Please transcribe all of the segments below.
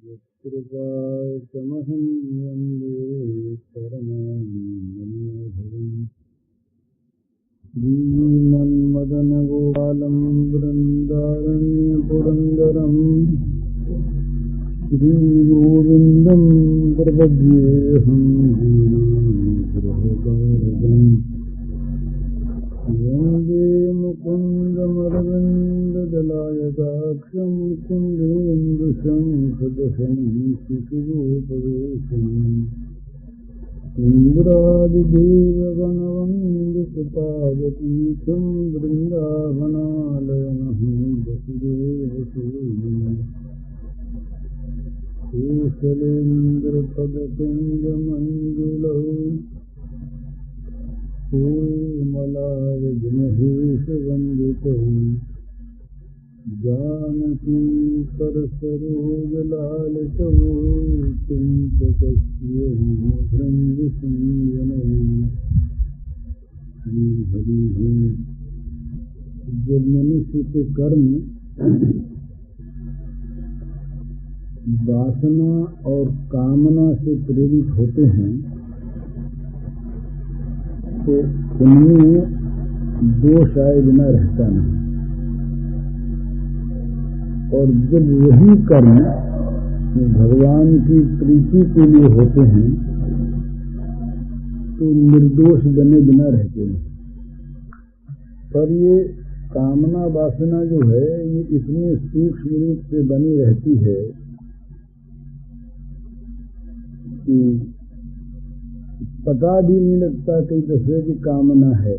यत्कृपातमहं वन्दे परमानन्दमाधवम् श्रीमन्मदनगोपालं वृन्दारण्यपुरन्दरम् श्रीगोविन्दं प्रपद्येऽहं गृहकारकम् वन्दे मुकुन्दमरविन्ददलायताक्षं कुन्देन्दुशङ्खदशं शिशुरूपवेशम् इन्द्रादिदेवगणवन्दितपादपीठं वृन्दावनालयमहं वसुदेवसूनुम् कुशलेन्द्रपदकुञ्जमञ्जुलौ कोमलावजमहेशवन्दितौ जानकीकरसरोजलालितौ चिन्तकस्य भृङ्गसंवनौ श्रीहरिः। जब मनुष्य के कर्म वासना और कामना से प्रेरित होते हैं तो उनमें दोष आए बिना रहता नहीं, और जब वही कर्म भगवान की प्रीति के लिए होते हैं तो निर्दोष बने बिना रहते हैं। पर ये कामना वासना जो है ये इतने सूक्ष्म रूप से बनी रहती है कि पता भी नहीं लगता कई दफे की कामना है।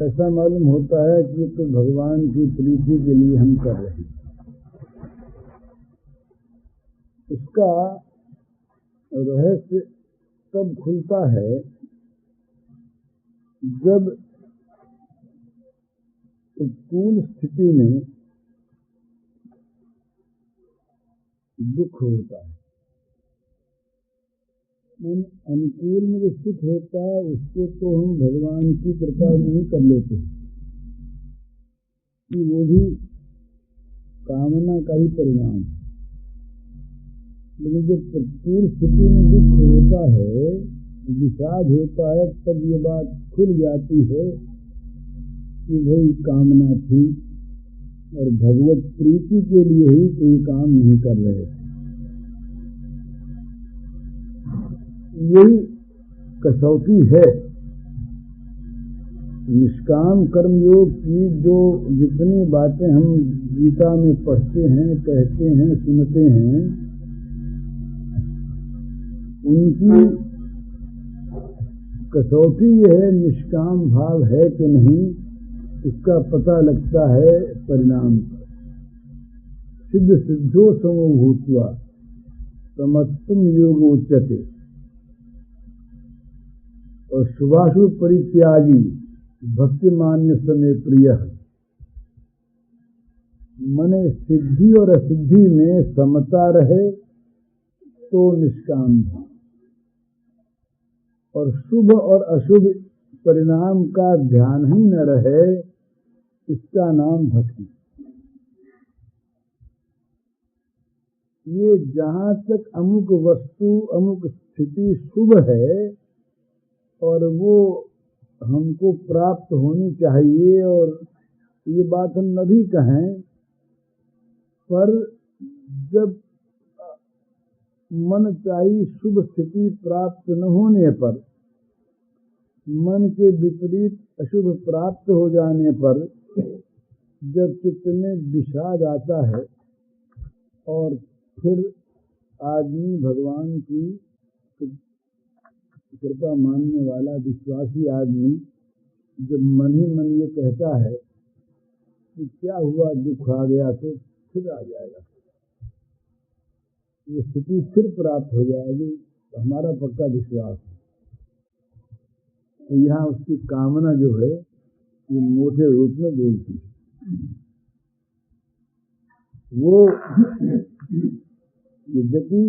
ऐसा मालूम होता है कि तो भगवान की प्रीति के लिए हम कर रहे हैं। इसका रहस्य तब खुलता है जब पूर्ण स्थिति में दुख होता है। अनुकूल में जो सुख होता है उसको तो हम भगवान की कृपा नहीं कर लेते कि वो भी कामना का ही परिणाम है। लेकिन जब पूर्ण स्थिति में दुख होता है, विषाद होता है, तब ये बात खुल जाती है कि भाई कामना थी और भगवत प्रीति के लिए ही कोई काम नहीं कर रहे। यही कसौटी है निष्काम कर्मयोग की। जो जितनी बातें हम गीता में पढ़ते हैं, कहते हैं, सुनते हैं, उनकी कसौटी यह है निष्काम भाव है कि नहीं, इसका पता लगता है परिणाम पर। सिद्ध सिद्धो समो भूत्वा समत्तम योगोच्यते, और शुभाशुभ परित्यागी भक्ति मान्य समय प्रिय। मने सिद्धि और असिद्धि में समता रहे तो निष्काम भाव, और शुभ और अशुभ परिणाम का ध्यान ही न रहे, इसका नाम भक्ति। ये जहाँ तक अमुक वस्तु अमुक स्थिति शुभ है और वो हमको प्राप्त होनी चाहिए, और ये बात हम न भी कहें, पर जब मन चाही शुभ स्थिति प्राप्त न होने पर, मन के विपरीत अशुभ प्राप्त हो जाने पर जब चित्त में विषाद आता है, और फिर आदमी भगवान की कृपा मानने वाला विश्वासी आदमी जब मन ही मन ये कहता है कि क्या हुआ, दुख आ गया तो फिर आ जाएगा, ये स्थिति फिर प्राप्त हो जाएगी, तो हमारा पक्का विश्वास है। तो यहाँ उसकी कामना जो है ये मोटे रूप में बोलती है। वो यद्यपि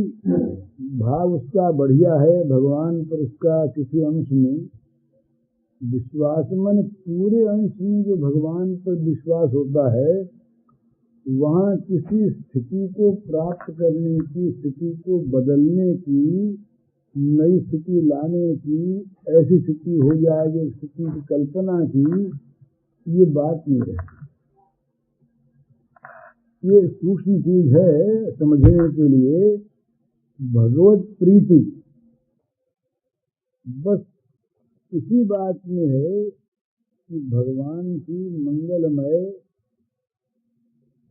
भाव उसका बढ़िया है, भगवान पर उसका किसी अंश में विश्वास, मन पूरे अंश में जो भगवान पर विश्वास होता है वहाँ किसी स्थिति को प्राप्त करने की, स्थिति को बदलने की, नई स्थिति लाने की, ऐसी स्थिति हो जाएगी, स्थिति की कल्पना की, ये बात नहीं है। ये सूक्ष्म चीज है समझने के लिए। भगवत प्रीति बस इसी बात में है कि भगवान की मंगलमय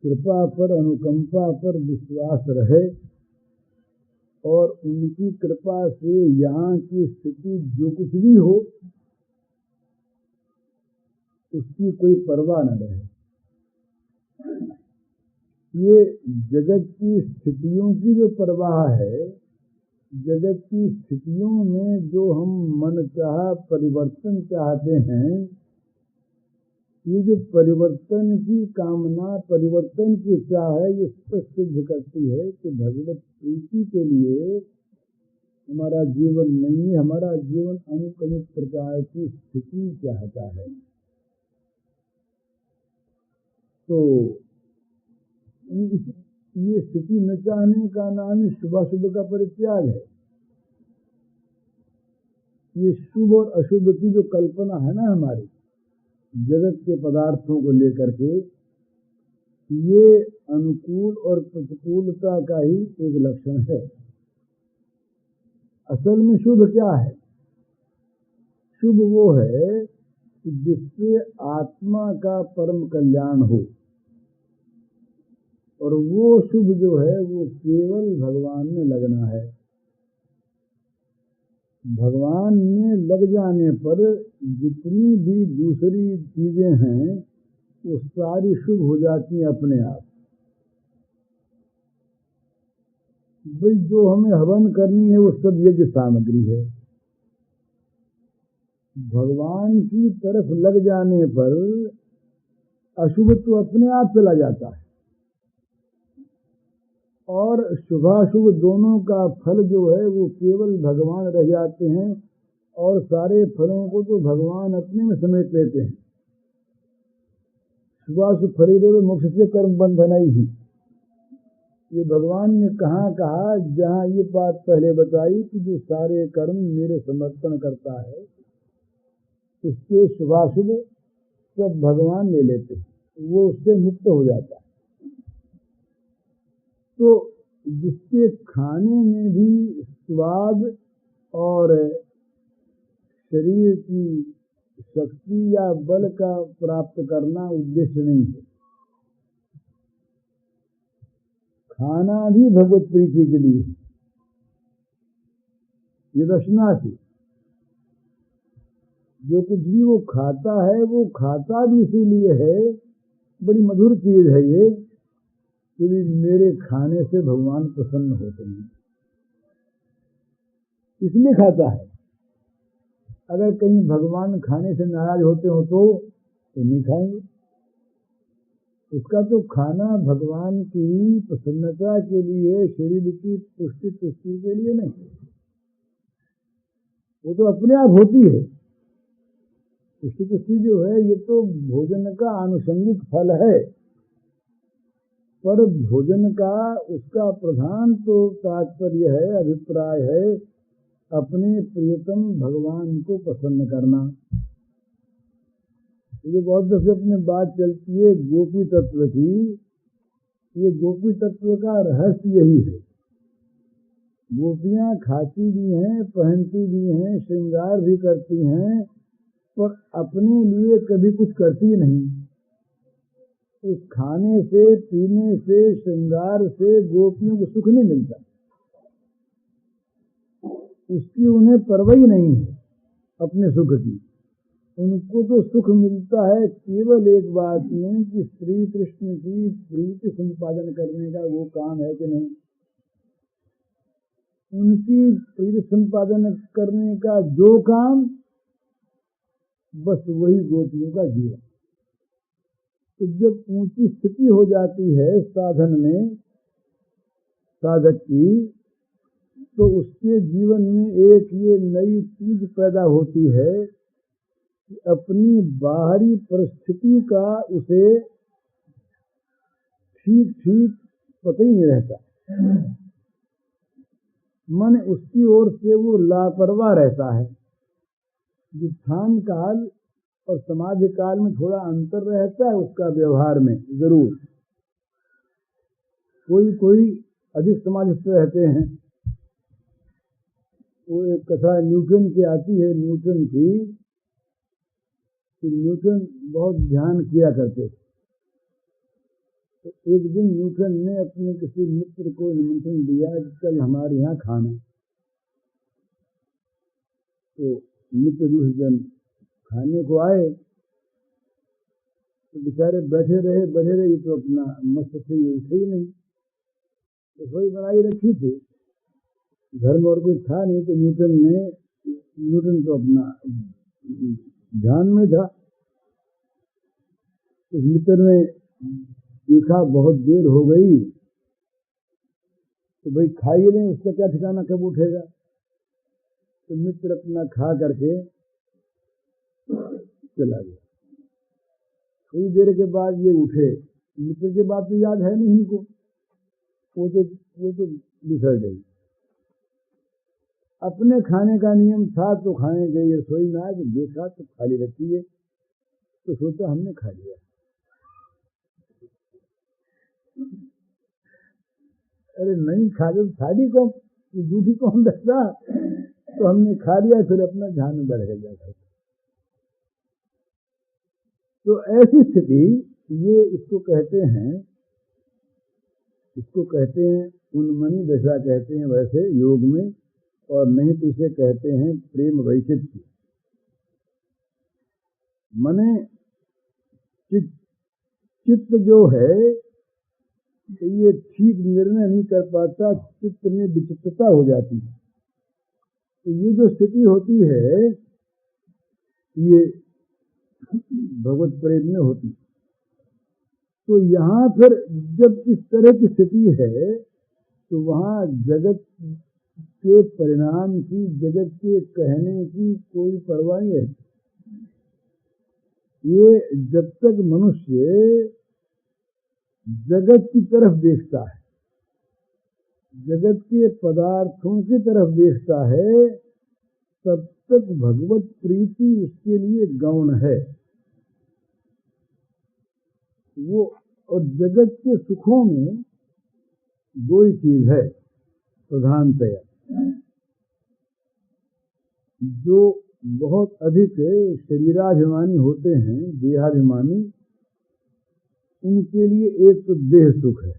कृपा पर, अनुकंपा पर विश्वास रहे और उनकी कृपा से यहाँ की स्थिति जो कुछ भी हो उसकी कोई परवाह न रहे। ये जगत की स्थितियों की जो परवाह है, जगत की स्थितियों में जो हम मन चाहा परिवर्तन चाहते हैं, ये जो परिवर्तन की कामना, परिवर्तन की इच्छा है, ये स्पष्ट सिद्ध करती है कि भगवत प्रीति के लिए हमारा जीवन नहीं, हमारा जीवन अमुक अमुक प्रकार की स्थिति चाहता है। तो ये स्थिति न चाहने का नाम ही शुभाशुभ का परित्याग है। ये शुभ और अशुभ की जो कल्पना है ना हमारी जगत के पदार्थों को लेकर के, ये अनुकूल और प्रतिकूलता का ही एक लक्षण है। असल में शुभ क्या है? शुभ वो है कि जिससे आत्मा का परम कल्याण हो, और वो शुभ जो है वो केवल भगवान में लगना है। भगवान में लग जाने पर जितनी भी दूसरी चीजें हैं वो सारी शुभ हो जाती हैं अपने आप। भाई जो हमें हवन करनी है वो सब यज्ञ सामग्री है। भगवान की तरफ लग जाने पर अशुभ तो अपने आप चला जाता है और शुभाशुभ दोनों का फल जो है वो केवल भगवान रह जाते हैं और सारे फलों को तो भगवान अपने में समेट लेते हैं। शुभाशुभ फरीदेव मोक्ष से कर्म बंधन ही, ये भगवान ने कहाँ कहा? जहाँ ये बात पहले बताई कि जो सारे कर्म मेरे समर्पण करता है उसके शुभाशुभ सब भगवान ले लेते हैं, वो उससे मुक्त हो जाता है। तो जिसके खाने में भी स्वाद और शरीर की शक्ति या बल का प्राप्त करना उद्देश्य नहीं है। खाना भी भगवत प्रीति के लिए, ये रचना थी। जो कुछ भी वो खाता है वो खाता भी इसीलिए है, बड़ी मधुर चीज है ये, कि मेरे खाने से भगवान प्रसन्न होते हैं, इसलिए खाता है। अगर कहीं भगवान खाने से नाराज होते हो तो नहीं खाएंगे। उसका तो खाना भगवान की प्रसन्नता के लिए, शरीर की पुष्टि के लिए नहीं, वो तो अपने आप होती है। पुष्टि जो है ये तो भोजन का आनुषंगिक फल है, पर भोजन का उसका प्रधान तो तात्पर्य है, अभिप्राय है अपने प्रियतम भगवान को प्रसन्न करना। ये बहुत दफे अपने बात चलती है गोपी तत्व की। ये गोपी तत्व का रहस्य यही है। गोपियां खाती भी हैं, पहनती भी हैं, श्रृंगार भी करती हैं, पर अपने लिए कभी कुछ करती नहीं। उस खाने से, पीने से, श्रृंगार से गोपियों को सुख नहीं मिलता, उसकी उन्हें परवाह नहीं है अपने सुख की। उनको तो सुख मिलता है केवल एक बात में कि श्री कृष्ण की प्रीति संपादन करने का वो काम है कि नहीं। उनकी प्रीति संपादन करने का जो काम, बस वही गोपियों का जीवन। तो जब ऊंची स्थिति हो जाती है साधन में साधक की, तो उसके जीवन में एक ये नई चीज पैदा होती है कि अपनी बाहरी परिस्थिति का उसे ठीक ठीक पता ही नहीं रहता। मन उसकी ओर से वो लापरवाह रहता है। स्थान काल और समाधि काल में थोड़ा अंतर रहता है उसका व्यवहार में जरूर। कोई अधिक समाधिस्थ रहते हैं। वो एक कथा न्यूटन की आती है, न्यूटन की, कि न्यूटन बहुत ध्यान किया करते थे। तो एक दिन न्यूटन ने अपने किसी मित्र को निमंत्रण दिया कि कल हमारे यहाँ खाना। तो मित्र उस दिन खाने को आए तो बेचारे बैठे रहे, तो अपना मस्त से ये उठे ही नहीं। तो रसोई बनाई रखी थी, घर में और कोई था नहीं, तो न्यूटन तो अपना ध्यान में था। उस मित्र ने देखा बहुत देर हो गई, तो भाई खा ही नहीं, उसका क्या ठिकाना, कब उठेगा। तो मित्र अपना खा करके चला गया। थोड़ी देर के बाद ये उठे, मित्र की बात तो याद है नहीं इनको, वो तो बिखर गई। अपने खाने का नियम था तो खाने गई, रसोई में आए तो देखा तो खाली रखी है, तो सोचा हमने खा लिया। अरे नहीं खा लो, थाली को जूठी कौन रखता, तो हमने खा लिया, फिर अपना ध्यान में बैठ गया। तो ऐसी स्थिति ये इसको कहते हैं उन्मनी दशा कहते हैं वैसे योग में, और नहीं तो इसे कहते हैं प्रेम वैचित्र्य। मने चित्त जो है तो ये ठीक निर्णय नहीं कर पाता, चित्त में विचित्रता हो जाती है। तो ये जो स्थिति होती है ये भगवत प्रेम में होती। तो यहाँ फिर जब इस तरह की स्थिति है तो वहाँ जगत के परिणाम की, जगत के कहने की कोई परवाह नहीं है। ये जब तक मनुष्य जगत की तरफ देखता है, जगत के पदार्थों की तरफ देखता है, तब तक भगवत प्रीति उसके लिए गौण है। वो और जगत के सुखों में दो ही चीज है प्रधानतया। जो बहुत अधिक शरीराभिमानी होते हैं, देहाभिमानी, उनके लिए एक तो देह सुख है,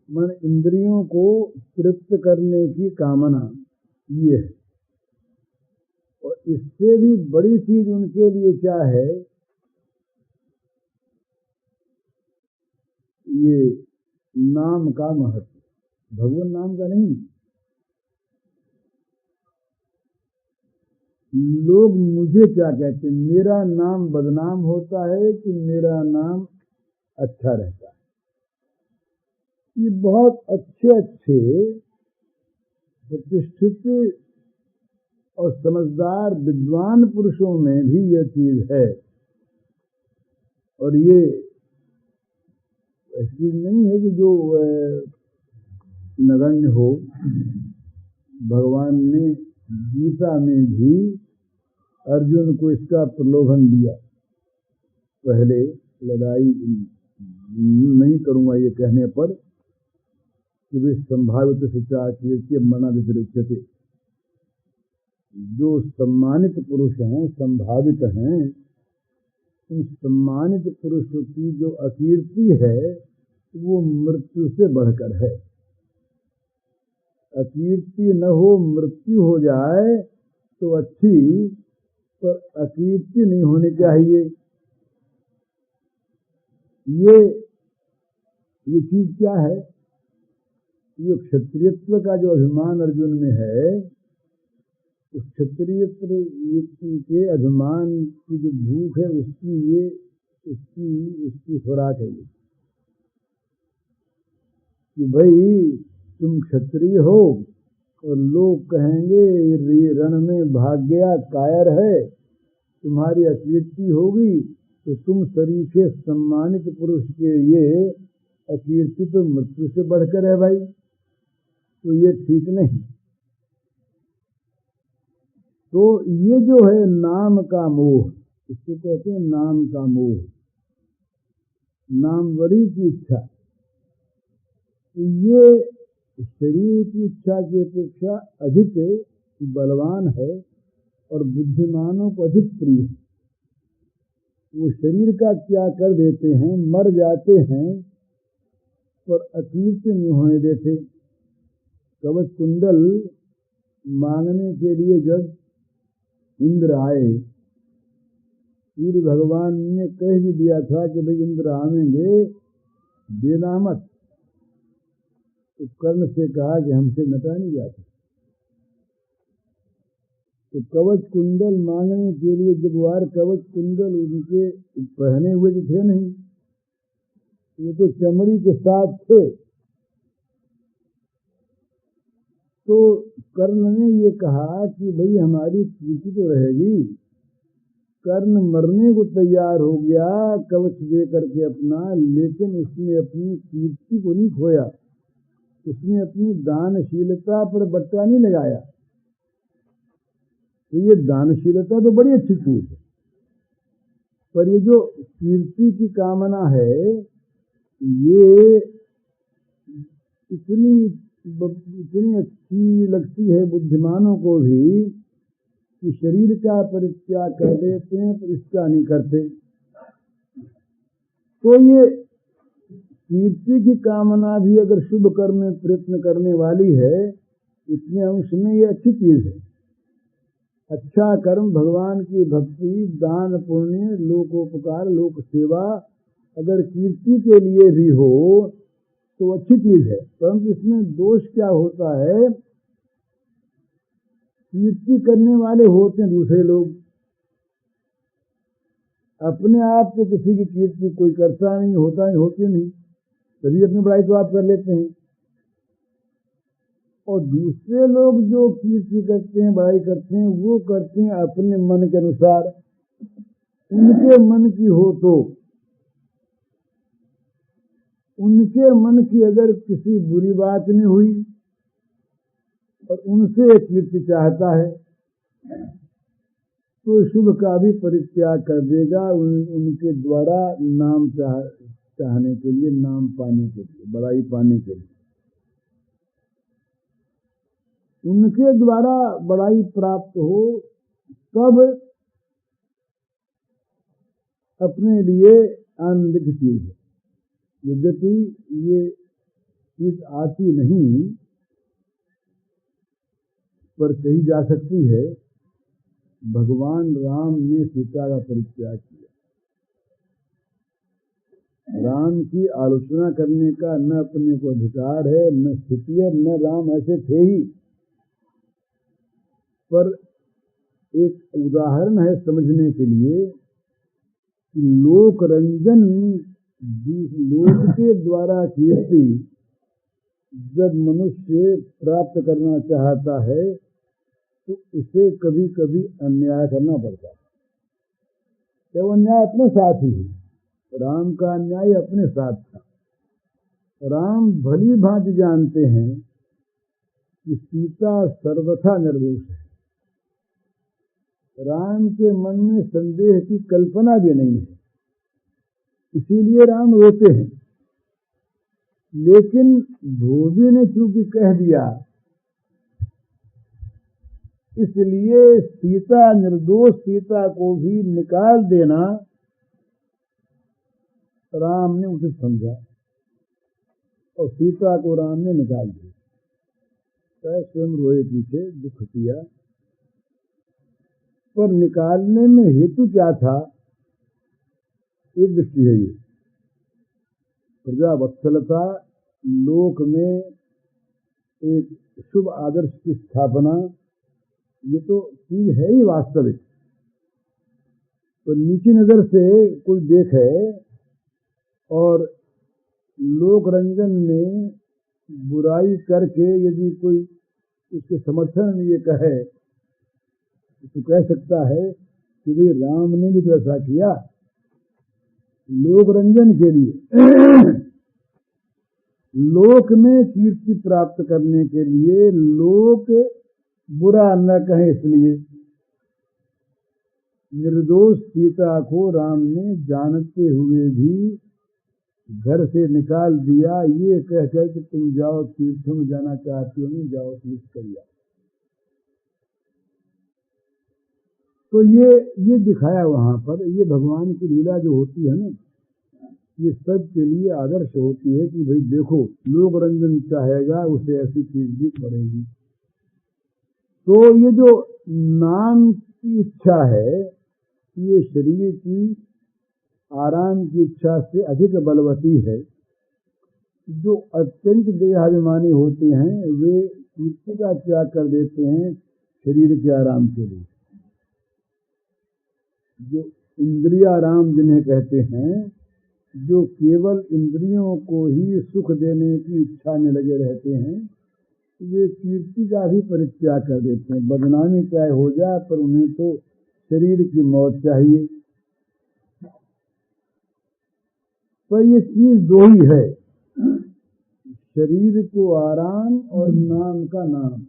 मन इंद्रियों को तृप्त करने की कामना ये है। और इससे भी बड़ी चीज उनके लिए क्या है, ये नाम का महत्व, भगवान नाम का नहीं। लोग मुझे क्या कहते हैं, मेरा नाम बदनाम होता है कि मेरा नाम अच्छा रहता है। ये बहुत अच्छे प्रतिष्ठित और समझदार विद्वान पुरुषों में भी यह चीज है। और ये ऐसी नहीं है कि जो नगण्य हो। भगवान ने गीता में भी अर्जुन को इसका प्रलोभन दिया। पहले लड़ाई नहीं करूंगा ये कहने पर कि वे संभावित सच्चा मना विपरीत, जो सम्मानित पुरुष हैं, संभावित हैं, उन सम्मानित पुरुषों की जो अकीर्ति है वो मृत्यु से बढ़कर है। अकीर्ति न हो, मृत्यु हो जाए तो अच्छी, पर अकीर्ति नहीं होनी चाहिए। ये चीज क्या है, ये क्षत्रियत्व का जो अभिमान अर्जुन में है, उस क्षत्रियत्व के अभिमान की जो भूख है उसकी खुराक है ये, कि भाई तुम क्षत्रिय हो और लोग कहेंगे रण में भाग गया, कायर है, तुम्हारी अकीर्ति होगी तो तुम शरीके सम्मानित पुरुष के ये अकीर्ति तो मृत्यु से बढ़कर है भाई, तो ये ठीक नहीं। तो ये जो है नाम का मोह, इसको कहते हैं नाम का मोह, नामवरी की इच्छा। तो ये शरीर की इच्छा की अपेक्षा अधिक बलवान है और बुद्धिमानों को अधिक प्रिय है। वो शरीर का क्या कर देते हैं, मर जाते हैं पर अकीर्ति नहीं होने देते। कवच कुंडल मांगने के लिए जब इंद्र आए, सूर्य भगवान ने कह भी दिया था कि भाई इंद्र आवेंगे, देना मत। तो कर्ण से कहा कि हमसे नटा नहीं जाता। तो कवच कुंडल मांगने के लिए जब वार कवच कुंडल उनके पहने हुए तो थे नहीं, वो तो चमड़ी के साथ थे। तो कर्ण ने ये कहा कि भाई हमारी कीर्ति तो रहेगी। कर्ण मरने को तैयार हो गया कवच दे करके अपना, लेकिन उसने अपनी कीर्ति को नहीं खोया, उसने अपनी दानशीलता पर बट्टा नहीं लगाया। तो ये दानशीलता तो बड़ी अच्छी चीज है, पर ये जो कीर्ति की कामना है ये इतनी अच्छी लगती है बुद्धिमानों को भी कि शरीर का परित्याग कर देते हैं पर इसका नहीं करते। तो ये कीर्ति की कामना भी अगर शुभ कर्म में प्रयत्न करने वाली है, इतने अंश में ये अच्छी चीज है। अच्छा कर्म, भगवान की भक्ति, दान पुण्य, लोकोपकार, लोक सेवा अगर कीर्ति के लिए भी हो तो अच्छी चीज है। परंतु इसमें दोष क्या होता है, कीर्ति करने वाले होते हैं दूसरे लोग, अपने आप से किसी की कीर्ति कोई करता नहीं, होती नहीं, तभी अपनी बड़ाई तो आप कर लेते हैं। और दूसरे लोग जो कीर्ति करते हैं, बड़ाई करते हैं, वो करते हैं अपने मन के अनुसार। उनके मन की हो तो, उनके मन की अगर किसी बुरी बात नहीं हुई और उनसे कीर्ति चाहता है तो शुभ का भी परित्याग कर देगा उनके द्वारा नाम चाहने के लिए, नाम पाने के लिए, बड़ाई पाने के लिए। उनके द्वारा बड़ाई प्राप्त हो तब अपने लिए आनंद की चीज है। यद्यपि ये चीज आती नहीं पर कही जा सकती है। भगवान राम ने सीता का परित्याग किया। राम की आलोचना करने का न अपने को अधिकार है, न स्थिति है, न राम ऐसे थे ही। पर एक उदाहरण है समझने के लिए कि लोक रंजन, लोक के द्वारा कीर्ति जब मनुष्य प्राप्त करना चाहता है तो उसे कभी कभी अन्याय करना पड़ता है। तो वो अन्याय अपने साथ ही है। राम का अन्याय अपने साथ था। राम भली भांति जानते हैं कि सीता सर्वथा निर्दोष है। राम के मन में संदेह की कल्पना भी नहीं है, इसीलिए राम रोते हैं। लेकिन धोबी ने चूंकि कह दिया, इसलिए सीता, निर्दोष सीता को भी निकाल देना राम ने उचित समझा और सीता को राम ने निकाल दिया। स्वयं रोए, पीछे दुख किया, पर निकालने में हेतु क्या था? एक दृष्टि है ये प्रजावत्सलता, लोक में एक शुभ आदर्श की स्थापना, ये तो चीज है ही वास्तविक। तो नीची नजर से कोई देखे और लोक रंजन में बुराई करके यदि कोई उसके समर्थन में ये कहे तो कह सकता है कि भाई राम ने भी तो ऐसा किया, लोक रंजन के लिए, लोक में कीर्ति प्राप्त करने के लिए, लोक बुरा न कहे इसलिए। निर्दोष सीता को राम ने जानते हुए भी घर से निकाल दिया, ये कहकर कि तुम जाओ, तीर्थों में जाना चाहती हो नहीं, जाओ तीर्थ कर जाओ। तो ये दिखाया वहां पर, ये भगवान की लीला जो होती है ना, ये सब के लिए आदर्श होती है कि भाई देखो, लोक रंजन चाहेगा उसे ऐसी चीज भी पड़ेगी। तो ये जो नाम की इच्छा है, ये शरीर की आराम की इच्छा से अधिक बलवती है। जो अत्यंत देहाभिमानी होते हैं वे कीर्ति का त्याग कर देते हैं शरीर के आराम के लिए। जो इंद्रियाराम जिन्हें कहते हैं, जो केवल इंद्रियों को ही सुख देने की इच्छा में लगे रहते हैं, वे कीर्ति का भी परित्याग कर देते हैं। बदनामी चाहे हो जाए पर उन्हें तो शरीर की मौत चाहिए। पर ये चीज दो ही है, शरीर को आराम और नाम का नाम।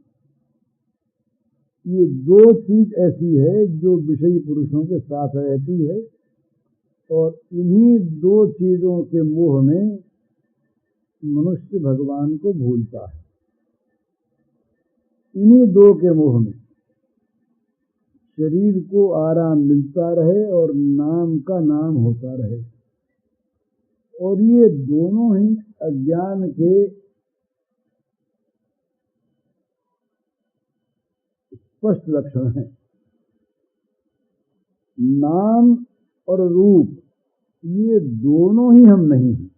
ये दो चीज ऐसी है जो विषयी पुरुषों के साथ रहती है, और इन्हीं दो चीजों के मोह में मनुष्य भगवान को भूलता है। इन्हीं दो के मोह में शरीर को आराम मिलता रहे और नाम का नाम होता रहे, और ये दोनों ही अज्ञान के स्पष्ट लक्षण हैं। नाम और रूप ये दोनों ही हम नहीं हैं।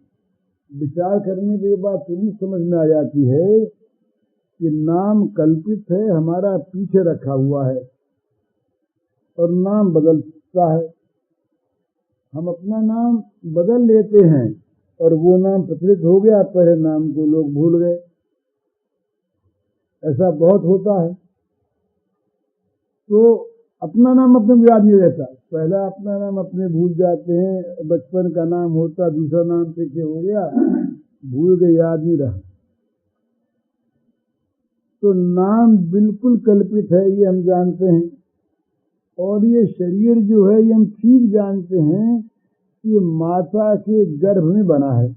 विचार करने के बाद तुरंत समझ में आ जाती है कि नाम कल्पित है, हमारा पीछे रखा हुआ है, और नाम बदलता है। हम अपना नाम बदल लेते हैं और वो नाम प्रचलित हो गया, पहले नाम को लोग भूल गए। ऐसा बहुत होता है। तो अपना नाम अपने को याद नहीं रहता, पहला अपना नाम अपने भूल जाते हैं। बचपन का नाम होता, दूसरा नाम पीछे हो गया, भूल गए, याद नहीं रहा। तो नाम बिल्कुल कल्पित है, ये हम जानते हैं। और ये शरीर जो है, ये हम ठीक जानते हैं कि माता के गर्भ में बना है,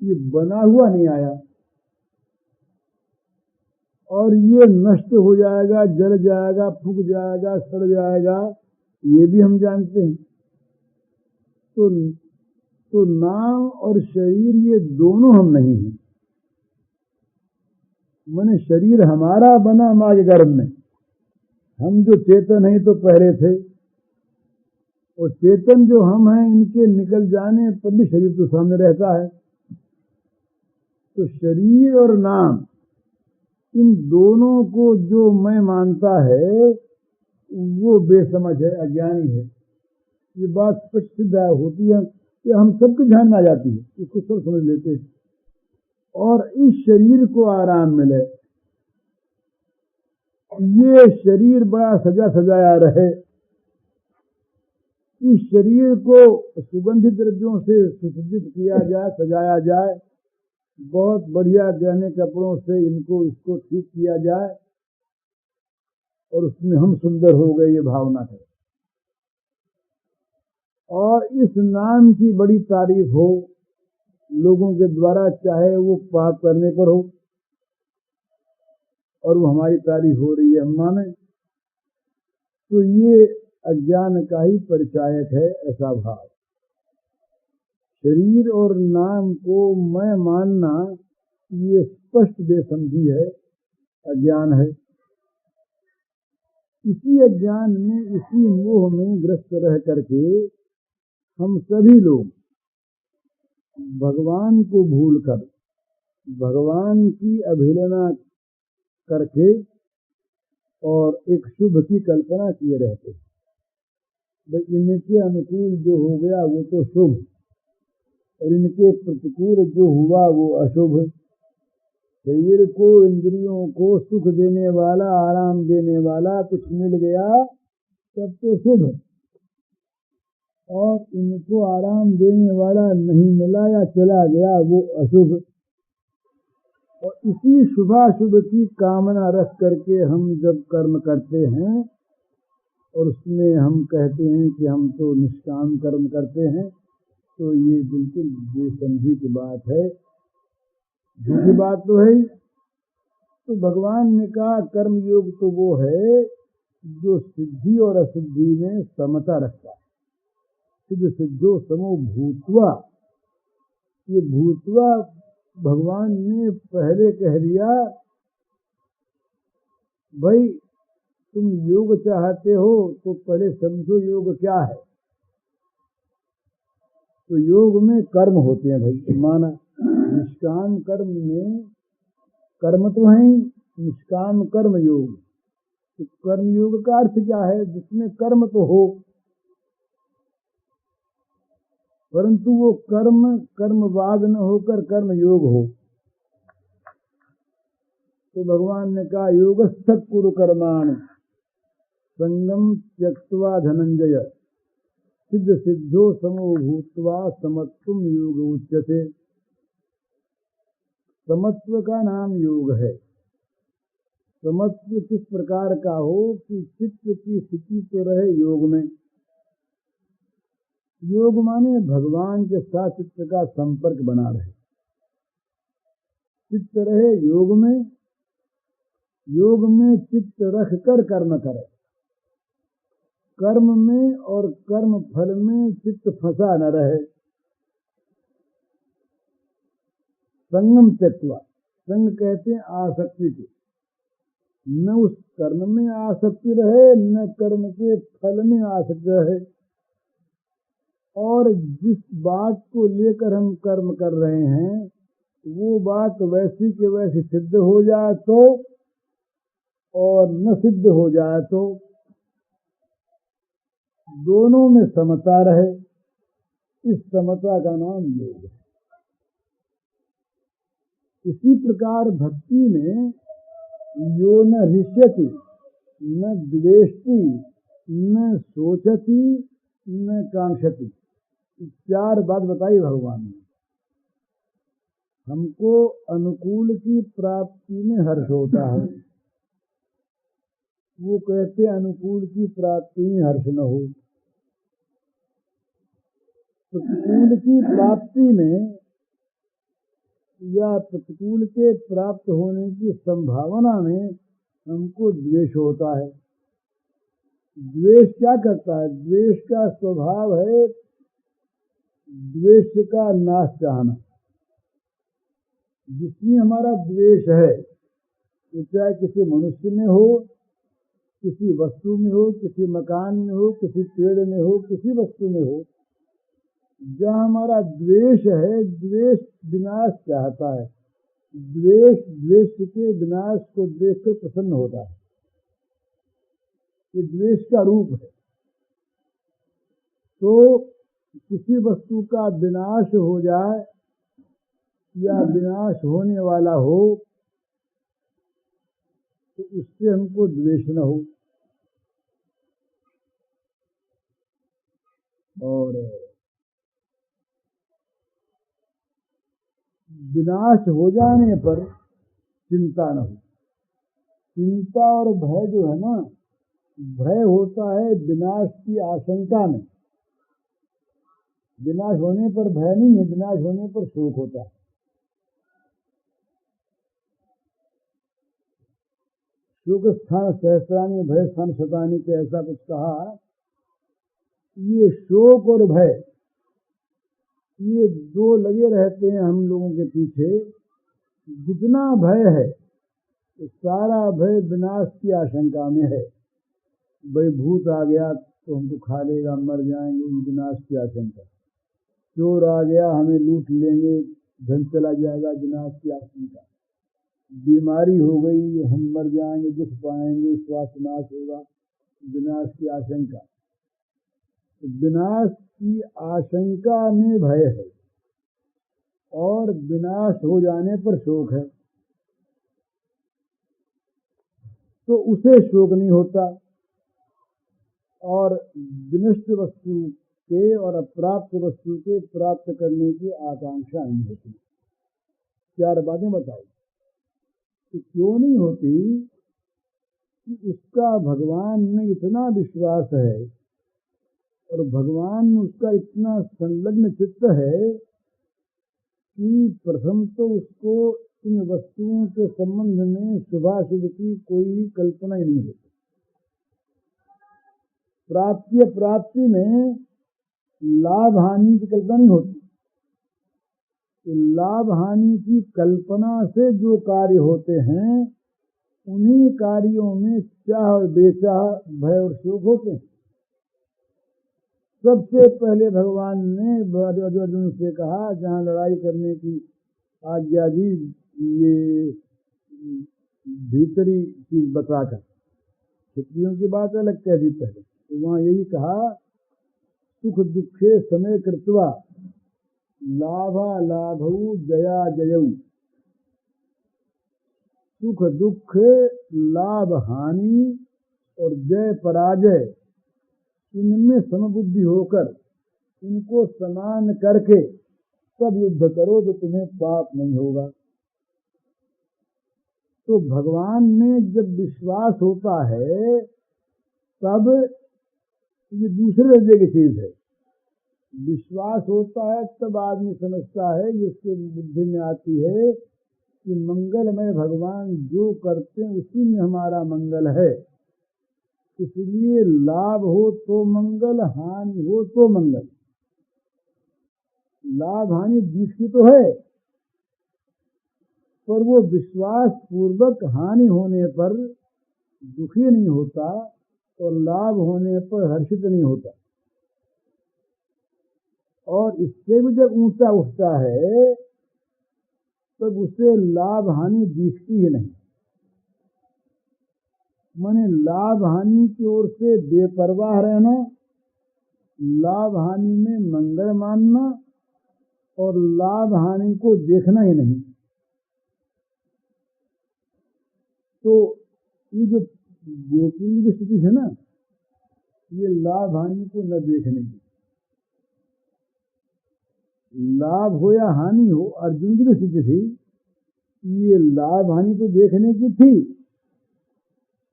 ये बना हुआ नहीं आया, और ये नष्ट हो जाएगा, जल जाएगा, फूक जाएगा, सड़ जाएगा, ये भी हम जानते हैं। तो नाम और शरीर ये दोनों हम नहीं हैं। माने शरीर हमारा बना माँ के गर्भ में, हम जो चेतन हैं तो पहले थे, और चेतन जो हम हैं इनके निकल जाने पर भी शरीर तो सामने रहता है। तो शरीर और नाम, इन दोनों को जो मैं मानता है वो बेसमझ है, अज्ञानी है। ये बात स्पष्ट होती है कि हम सबके ध्यान में आ जाती है, इसको सब समझ लेते हैं। और इस शरीर को आराम मिले, ये शरीर बड़ा सजा सजाया रहे, इस शरीर को सुगंधित द्रव्यों से सुसज्जित किया जाए, सजाया जाए, बहुत बढ़िया गहने कपड़ों से इसको ठीक किया जाए, और उसमें हम सुंदर हो गए, ये भावना है। और इस नाम की बड़ी तारीफ हो लोगों के द्वारा, चाहे वो पाप करने पर हो और वो हमारी तारीफ हो रही है, हम माने, तो ये अज्ञान का ही परिचायक है ऐसा भाव। शरीर और नाम को मैं मानना ये स्पष्ट बेसमझी है, अज्ञान है। इसी अज्ञान में, इसी मोह में ग्रस्त रह करके हम सभी लोग भगवान को भूलकर, भगवान की अवहेलना करके और एक शुभ की कल्पना किए रहते। भाई इनके अनुकूल जो हो गया वो तो शुभ, और इनके प्रतिकूल जो हुआ वो अशुभ। शरीर को, इंद्रियों को सुख देने वाला, आराम देने वाला कुछ मिल गया तब तो शुभ, और इनको आराम देने वाला नहीं मिला या चला गया वो अशुभ। और इसी शुभाशुभ की कामना रख करके हम जब कर्म करते हैं और उसमें हम कहते हैं कि हम तो निष्काम कर्म करते हैं, तो ये बिल्कुल बेसमझी की बात है, झूठी बात तो है। तो भगवान ने कहा कर्म योग तो वो है जो सिद्धि और असिद्धि में समता रखता है। सिद्ध सिद्धो समो भूतवा, ये भूतवा भगवान ने पहले कह दिया, भाई तुम योग चाहते हो तो पहले समझो योग क्या है। तो योग में कर्म होते हैं भाई, माना निष्काम कर्म में कर्म तो है, निष्काम कर्म योग। तो कर्म योग का अर्थ क्या है? जिसमें कर्म तो हो, परंतु वो कर्म कर्मवाद न होकर कर्म योग हो। तो भगवान ने कहा योगस्थ कुरु कर्माणि संगम त्यक्त्वा धनंजय सिद्ध सिद्धो समो भूत्वा समत्वम योग उच्यते। समत्व का नाम योग है। समत्व किस प्रकार का हो कि चित्त की स्थिति तो रहे योग में। योग माने भगवान के साथ चित्त का संपर्क बना रहे, चित्त रहे योग में, योग में चित्त रख कर कर्म करे, कर्म में और कर्म फल में चित्त फंसा न रहे। संगम त्यक्त्वा, संग कहते हैं आसक्ति को, न उस कर्म में आसक्ति रहे न कर्म के फल में आसक्ति रहे। और जिस बात को लेकर हम कर्म कर रहे हैं वो बात वैसी के वैसी सिद्ध हो जाए तो और न सिद्ध हो जाए तो दोनों में समता रहे, इस समता का नाम योग है। इसी प्रकार भक्ति में यो न हृष्यति न द्वेष्टि न सोचति न कांक्षति, चार बात बताई भगवान ने। हमको अनुकूल की प्राप्ति में हर्ष होता है, वो कहते अनुकूल की प्राप्ति में हर्ष न हो। प्रतिकूल की प्राप्ति में या प्रतिकूल के प्राप्त होने की संभावना में हमको द्वेष होता है। द्वेष क्या करता है? द्वेष का स्वभाव है द्वेष का नाश चाहना। जिसमें हमारा द्वेष है, तो चाहे किसी मनुष्य में हो, किसी वस्तु में हो, किसी मकान में हो, किसी पेड़ में हो, किसी वस्तु में हो, जहाँ हमारा द्वेष है, द्वेष विनाश चाहता है। द्वेष द्वेष के विनाश को देखकर प्रसन्न होता है, ये द्वेष का रूप है। तो किसी वस्तु का विनाश हो जाए या विनाश होने वाला हो तो उससे हमको द्वेष न हो। और विनाश हो जाने पर चिंता न हो। चिंता और भय जो है ना, भय होता है विनाश की आशंका में, विनाश होने पर भय नहीं है, विनाश होने पर शोक होता है। शोक स्थान सहस्राणी भय स्थान शतानी के ऐसा कुछ कहा। ये शोक और भय ये दो लगे रहते हैं हम लोगों के पीछे। जितना भय है तो सारा भय विनाश की आशंका में है। भाई भूत आ गया तो हमको खा लेगा, मर जाएंगे, विनाश की आशंका। चोर आ गया हमें लूट लेंगे, धन चला जाएगा, विनाश की आशंका। बीमारी हो गई हम मर जाएंगे, दुख पाएंगे, स्वास्थ्य नाश होगा, विनाश की आशंका। तो विनाश की आशंका में भय है और विनाश हो जाने पर शोक है। तो उसे शोक नहीं होता। और विनष्ट वस्तु के और अप्राप्त वस्तु के प्राप्त करने की आकांक्षा नहीं होती। 4 बातें बताई कि क्यों नहीं होती कि उसका भगवान में इतना विश्वास है और भगवान में उसका इतना संलग्न चित्त है कि प्रथम तो उसको इन वस्तुओं के संबंध में शुभाशुभ की कोई कल्पना ही नहीं होती। प्राप्ति प्राप्ति में लाभ हानि की कल्पना नहीं होती। लाभ हानि की कल्पना से जो कार्य होते हैं उन्हीं कार्यों में चाह और बेचाह भय और शोक होते हैं। सबसे पहले भगवान ने अर्जुन से कहा, जहाँ लड़ाई करने की आज्ञा दी, ये भीतरी चीज बताकर, क्षत्रियों की बात अलग कह दी पहले, तो वहाँ यही कहा, सुख दुखे समय कृत्वा लाभा लाभऊ जया जयऊ। सुख दुख लाभ हानि और जय पराजय इनमें समबुद्धि होकर इनको समान करके तब युद्ध करो तो तुम्हें पाप नहीं होगा। तो भगवान में जब विश्वास होता है तब ये दूसरे दर्जे की चीज है। विश्वास होता है तब आदमी समझता है, जिसके बुद्धि में आती है कि मंगलमय भगवान जो करते हैं उसी में हमारा मंगल है, इसलिए लाभ हो तो मंगल, हानि हो तो मंगल। लाभ हानि दिखती तो है, पर वो विश्वास पूर्वक हानि होने पर दुखी नहीं होता और लाभ होने पर हर्षित नहीं होता। और इससे भी जब ऊंचा उठता है तब उसे लाभ हानि दिखती ही नहीं। माने लाभ हानि की ओर से बेपरवाह रहना, लाभ हानि में मंगल मानना और लाभ हानि को देखना ही नहीं। तो ये जो गोकुल की स्थिति है ना, ये लाभ हानि को न देखने की। लाभ हो या हानि हो, अर्जुन की जो स्थिति थी, ये लाभ हानि तो देखने की थी,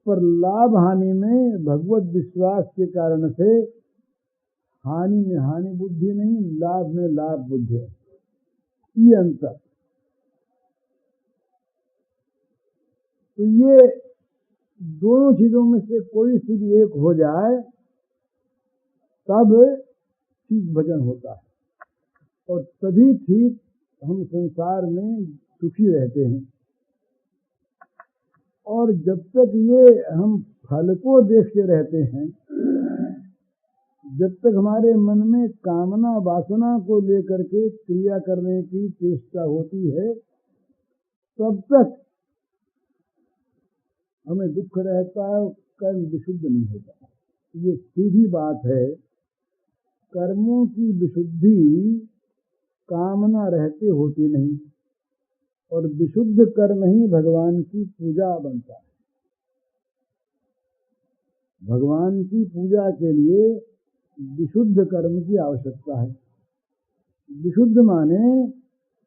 पर लाभ हानि में भगवत विश्वास के कारण से हानि में हानि बुद्धि नहीं, लाभ में लाभ बुद्धि है। ये अंतर। तो ये दोनों चीजों में से कोई सी भी एक हो जाए तब ठीक भजन होता है और तभी ठीक हम संसार में सुखी रहते हैं। और जब तक ये हम फल को देखते रहते हैं, जब तक हमारे मन में कामना वासना को लेकर के क्रिया करने की चेष्टा होती है, तब तक हमें दुख रहता है और कर्म विशुद्ध नहीं होता। ये सीधी बात है। कर्मों की विशुद्धि कामना रहते होती नहीं, और विशुद्ध कर्म ही भगवान की पूजा बनता है। भगवान की पूजा के लिए विशुद्ध कर्म की आवश्यकता है। विशुद्ध माने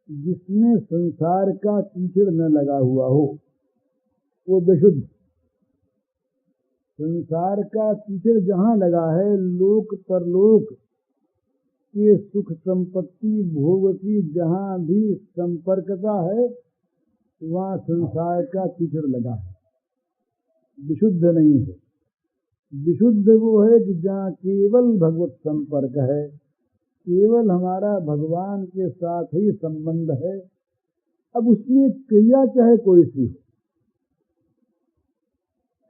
जिसमें संसार का कीचड़ न लगा हुआ हो, वो विशुद्ध। संसार का कीचड़ जहाँ लगा है, लोक परलोक के सुख संपत्ति भोग की जहाँ भी संपर्कता है, वहाँ संसार का कीचड़ लगा है, विशुद्ध नहीं है। विशुद्ध वो है कि जहाँ केवल भगवत संपर्क है, केवल हमारा भगवान के साथ ही संबंध है। अब उसमें क्रिया चाहे कोई सी हो,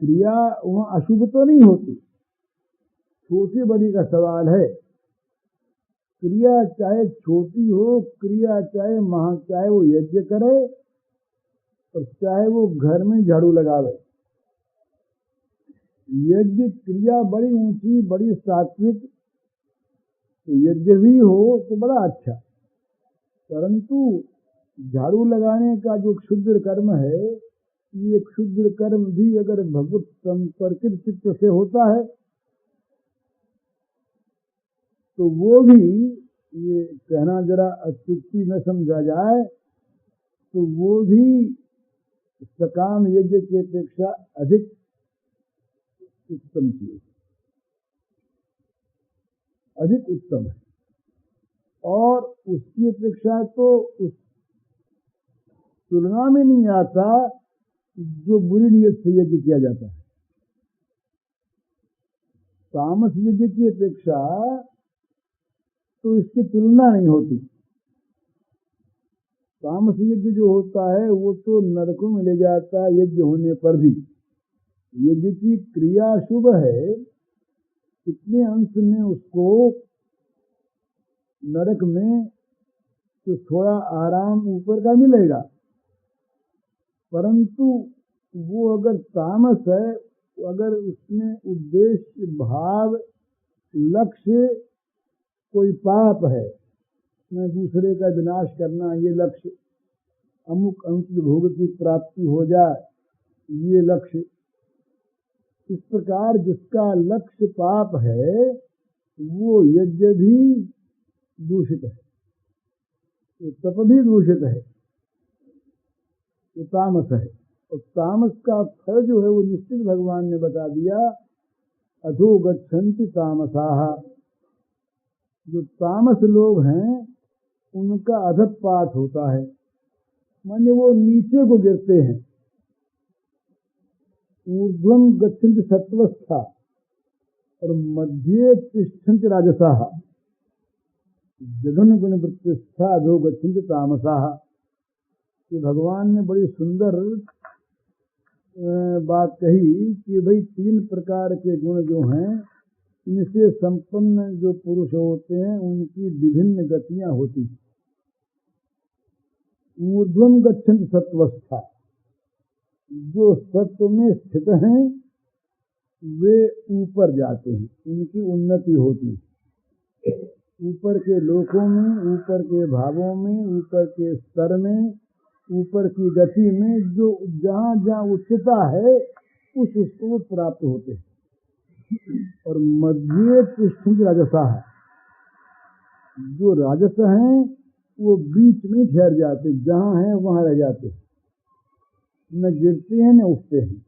क्रिया वहाँ अशुभ तो नहीं होती, छोटी बड़ी का सवाल है। क्रिया चाहे छोटी हो, क्रिया चाहे चाहे वो यज्ञ करे और चाहे वो घर में झाड़ू लगावे, यज्ञ क्रिया बड़ी ऊंची बड़ी सात्विक यज्ञ भी हो तो बड़ा अच्छा, परंतु झाड़ू लगाने का जो क्षुद्र कर्म है, ये क्षुद्र कर्म भी अगर भगवत संपर्कित चित्त से होता है तो वो भी, ये कहना जरा अत्युक्ति में समझा जाए, तो वो भी सकाम यज्ञ की अपेक्षा अधिक उत्तम चीज, अधिक उत्तम है। और उसकी अपेक्षा तो उस तुलना में नहीं आता जो बुरी नीयत से यज्ञ किया जाता है। तामस यज्ञ की अपेक्षा तो इसकी तुलना नहीं होती। तामस यज्ञ जो होता है वो तो नरकों में ले जाता है यज्ञ होने पर भी। यज्ञ की क्रिया शुभ है, कितने अंश में उसको नरक में तो थोड़ा आराम ऊपर का मिलेगा, परंतु वो अगर तामस है, अगर उसमें उद्देश्य भाव लक्ष्य कोई पाप है, मैं दूसरे का विनाश करना ये लक्ष्य, अमुक अंत भोग की प्राप्ति हो जाए ये लक्ष्य, इस प्रकार जिसका लक्ष्य पाप है वो यज्ञ भी दूषित है, तो तप भी दूषित है, तो तामस है। और तामस का फल जो है वो निश्चित भगवान ने बता दिया, अधो गच्छन्ति तामसाः। जो तामस लोग हैं उनका अधःपात होता है, माने वो नीचे को गिरते हैं। ऊर्ध्वं गच्छन्ति सत्वस्था और मध्ये तिष्ठन्ति राजसाः, जघन्य गुण वृत्तिस्था अधो गच्छन्ति तामसाः। कि भगवान ने बड़ी सुंदर बात कही कि भाई 3 प्रकार के गुण जो हैं इनसे संपन्न जो पुरुष होते हैं उनकी विभिन्न गतियां होती। ऊर्ध्वं गच्छन्ति सत्वस्था, जो सत्व में स्थित हैं वे ऊपर जाते हैं, उनकी उन्नति होती। ऊपर के लोकों में, ऊपर के भावों में, ऊपर के स्तर में, ऊपर की गति में जो जहाँ जहाँ उच्चता है उसको प्राप्त होते हैं। और मध्य तिष्ठन्ति राजसाः, जो राजस हैं वो बीच में ठहर जाते, जहाँ हैं वहाँ रह जाते, न गिरते हैं न उठते हैं।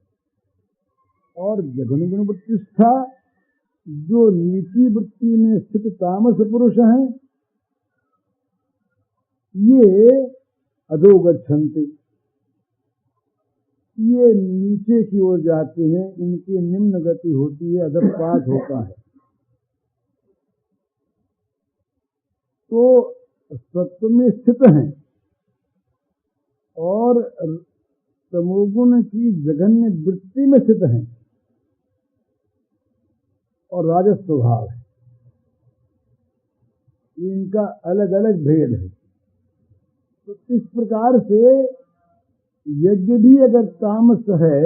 और जघन्य गुण वृत्तिस्था, जो नीची वृत्ति में स्थित तामस पुरुष हैं ये अधो गच्छन्ति, ये नीचे की ओर जाते हैं, इनकी निम्न गति होती है, अधःपात होता है। तो सत्व में स्थित हैं और तमोगुण की जघन्य वृत्ति में स्थित हैं और राजस स्वभाव है, इनका अलग अलग भेद है। तो इस प्रकार से यज्ञ भी अगर तामस है,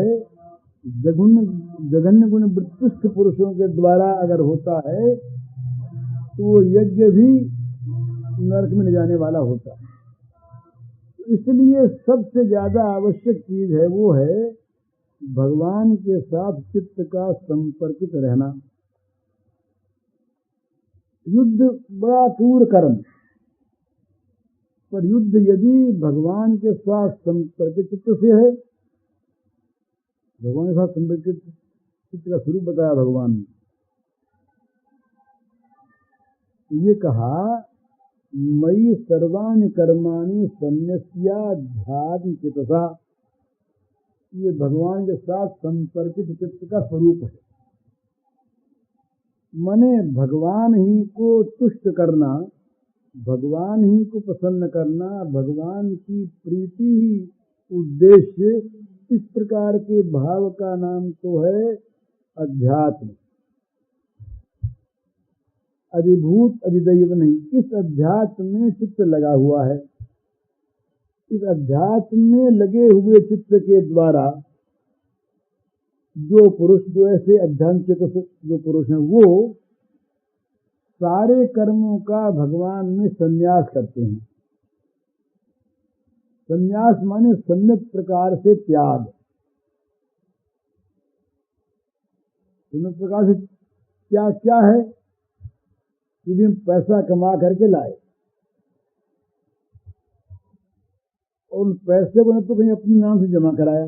जघन्य गुण वृत्तिस्थ पुरुषों के द्वारा अगर होता है तो वो यज्ञ भी नरक में ले जाने वाला होता है। इसलिए सबसे ज्यादा आवश्यक चीज है वो है भगवान के साथ चित्त का संपर्कित रहना। युद्ध बड़ा क्रूर कर्म, पर युद्ध यदि भगवान के साथ संपर्कित चित्त से है, भगवान के साथ संपर्कित चित्त का स्वरूप बताया भगवान ने, ये कहा मयि सर्वाणि कर्माणि सन्न्यस्याध्यात्म चित्तसा, ये भगवान के साथ संपर्कित चित्त का स्वरूप है। मने भगवान ही को तुष्ट करना, भगवान ही को प्रसन्न करना, भगवान की प्रीति ही उद्देश्य, इस प्रकार के भाव का नाम तो है अध्यात्म। अधिभूत अधिदैव नहीं, इस अध्यात्म में चित्त लगा हुआ है। इस अध्यात्म में लगे हुए चित्त के द्वारा जो पुरुष, जो ऐसे अध्यात्म चित्त जो पुरुष हैं, वो सारे कर्मों का भगवान में संन्यास करते हैं। संन्यास माने सम्यक प्रकार से त्याग। सम्यक प्रकार से क्या क्या है? कि भी पैसा कमा करके लाए, और उन पैसे को न तो कहीं अपने नाम से जमा कराया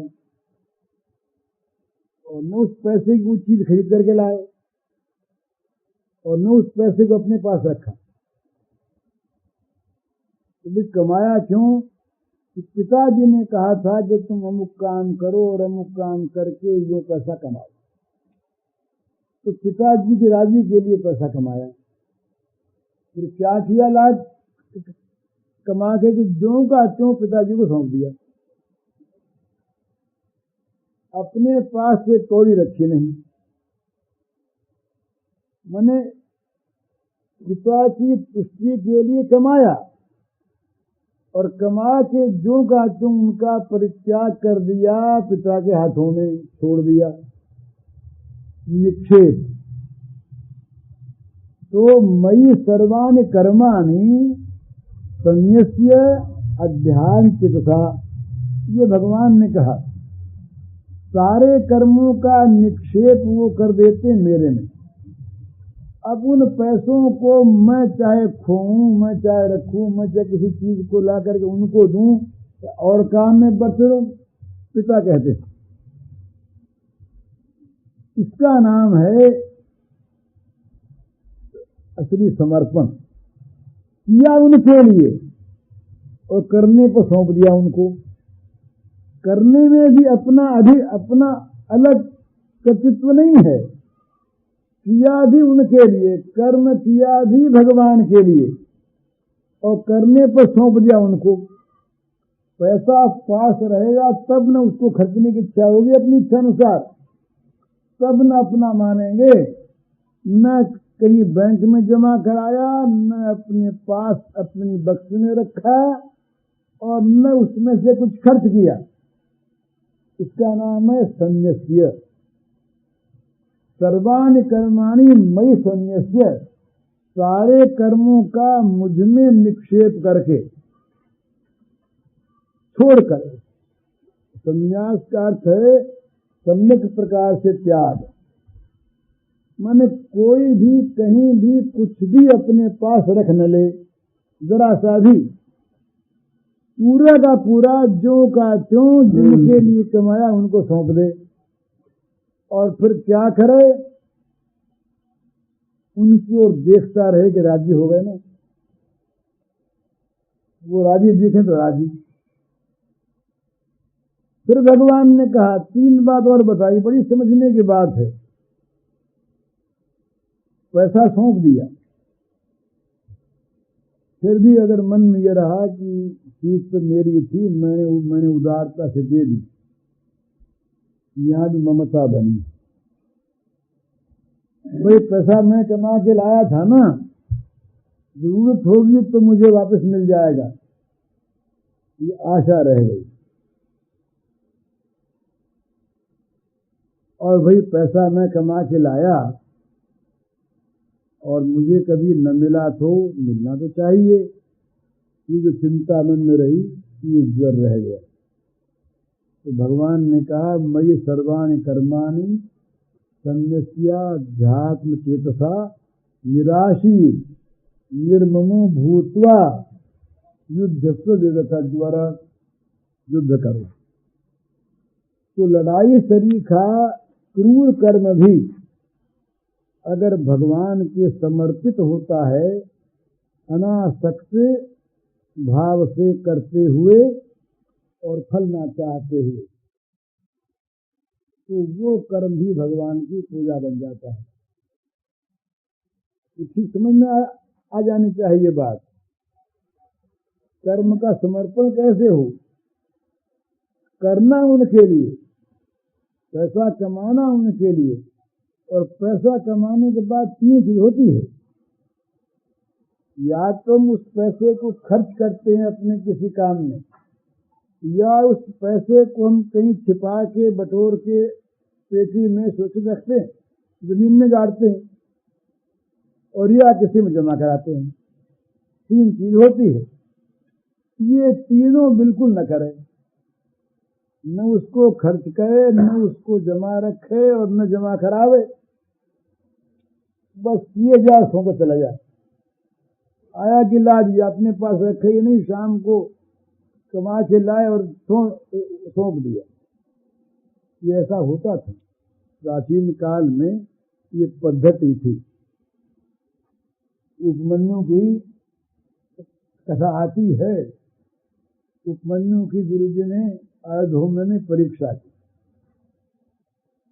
और न उस पैसे की कोई चीज खरीद करके लाए और न उस पैसे को अपने पास रखा। तो भी कमाया क्यों? कि पिताजी ने कहा था कि तुम अमुक काम करो और अमुक काम करके जो पैसा कमाओ। तो पिताजी की राजी के लिए पैसा कमाया। फिर क्या किया? लाज कमा के कि ज्यों का त्यों पिताजी को सौंप दिया। अपने पास से कौड़ी रखी नहीं। मैंने पिता की तुष्टि के लिए कमाया और कमा के ज्यों का त्यों उनका परित्याग कर दिया, पिता के हाथों में छोड़ दिया। निक्षेप। तो मयि सर्वाणि कर्माणि संन्यस्य अध्यात्मचित्तसा, ये भगवान ने कहा। सारे कर्मों का निक्षेप वो कर देते मेरे में। अब उन पैसों को मैं चाहे खोऊं, मैं चाहे रखूं, मैं चाहे किसी चीज को ला करके उनको दूं और काम में बरतूं, पिता कहते हैं। इसका नाम है असली समर्पण। किया उनके लिए और करने पर सौंप दिया उनको। करने में भी अपना अलग कर्तृत्व नहीं है। किया भी उनके लिए, कर्म किया भी भगवान के लिए और करने पर सौंप दिया उनको। पैसा पास रहेगा तब न उसको खर्चने की इच्छा होगी अपनी इच्छा अनुसार, तब न अपना मानेंगे। न कहीं बैंक में जमा कराया, न अपने पास अपनी बक्स में रखा और न उसमें से कुछ खर्च किया। इसका नाम है संन्यस्य। सर्वाणि कर्माणि मयि संन्यस्य, सारे कर्मों का मुझ में निक्षेप करके, छोड़कर। संन्यास का अर्थ है सम्यक प्रकार से त्याग। माने कोई भी कहीं भी कुछ भी अपने पास रख न ले, जरा सा भी। पूरा का पूरा ज्यों का त्यों जिनके लिए कमाया उनको सौंप दे। और फिर क्या करे? उनकी ओर देखता रहे कि राजी हो गए ना। वो राजी दिखे तो राजी। फिर भगवान ने कहा, तीन बात और बताई, बड़ी समझने की बात है। पैसा सौंप दिया, फिर भी अगर मन में यह रहा कि चीज तो मेरी थी, मैंने उदारता से दे दी, यहां भी ममता बनी। भाई पैसा मैं कमा के लाया था ना, जरूरत होगी तो मुझे वापस मिल जाएगा, ये आशा रह गई। और भाई पैसा मैं कमा के लाया और मुझे कभी न मिला तो मिलना तो चाहिए, ये जो चिंता मन में रही ये ज्वर रह गया। तो भगवान ने कहा, मयि सर्वाणि कर्माणि संन्यस्याध्यात्म चेतसा निराशी निर्ममो भूत्वा युद्धस्व विगता, द्वारा युद्ध करो। तो लड़ाई सरीखा क्रूर कर्म भी अगर भगवान के समर्पित होता है, अनासक्त भाव से करते हुए और फल ना चाहते हुए, तो वो कर्म भी भगवान की पूजा बन जाता है। ठीक समझ में आ जानी चाहिए बात। कर्म का समर्पण कैसे हो? करना उनके लिए, पैसा कमाना उनके लिए, और पैसा कमाने के बाद तीन चीज होती है। या तुम उस पैसे को खर्च करते हैं अपने किसी काम में, या उस पैसे को हम कहीं छिपा के बटोर के पेटी में सुरक्षित रखते हैं, जमीन में गाड़ते हैं, और या किसी में जमा कराते हैं। तीन चीज होती है। ये तीनों बिल्कुल न करें, न उसको खर्च करे, न उसको जमा रखे और न जमा करावे। बस किए जा सो को चला जाए। आया कि ला दिया, अपने पास रखे ही नहीं, शाम को कमा के लाए और सौंप दिया। ये ऐसा होता था प्राचीन काल में, ये पद्धति थी। उपमन्यु की कथा आती है, उपमन्यु की गुरुजी ने अयोध्या में परीक्षा की,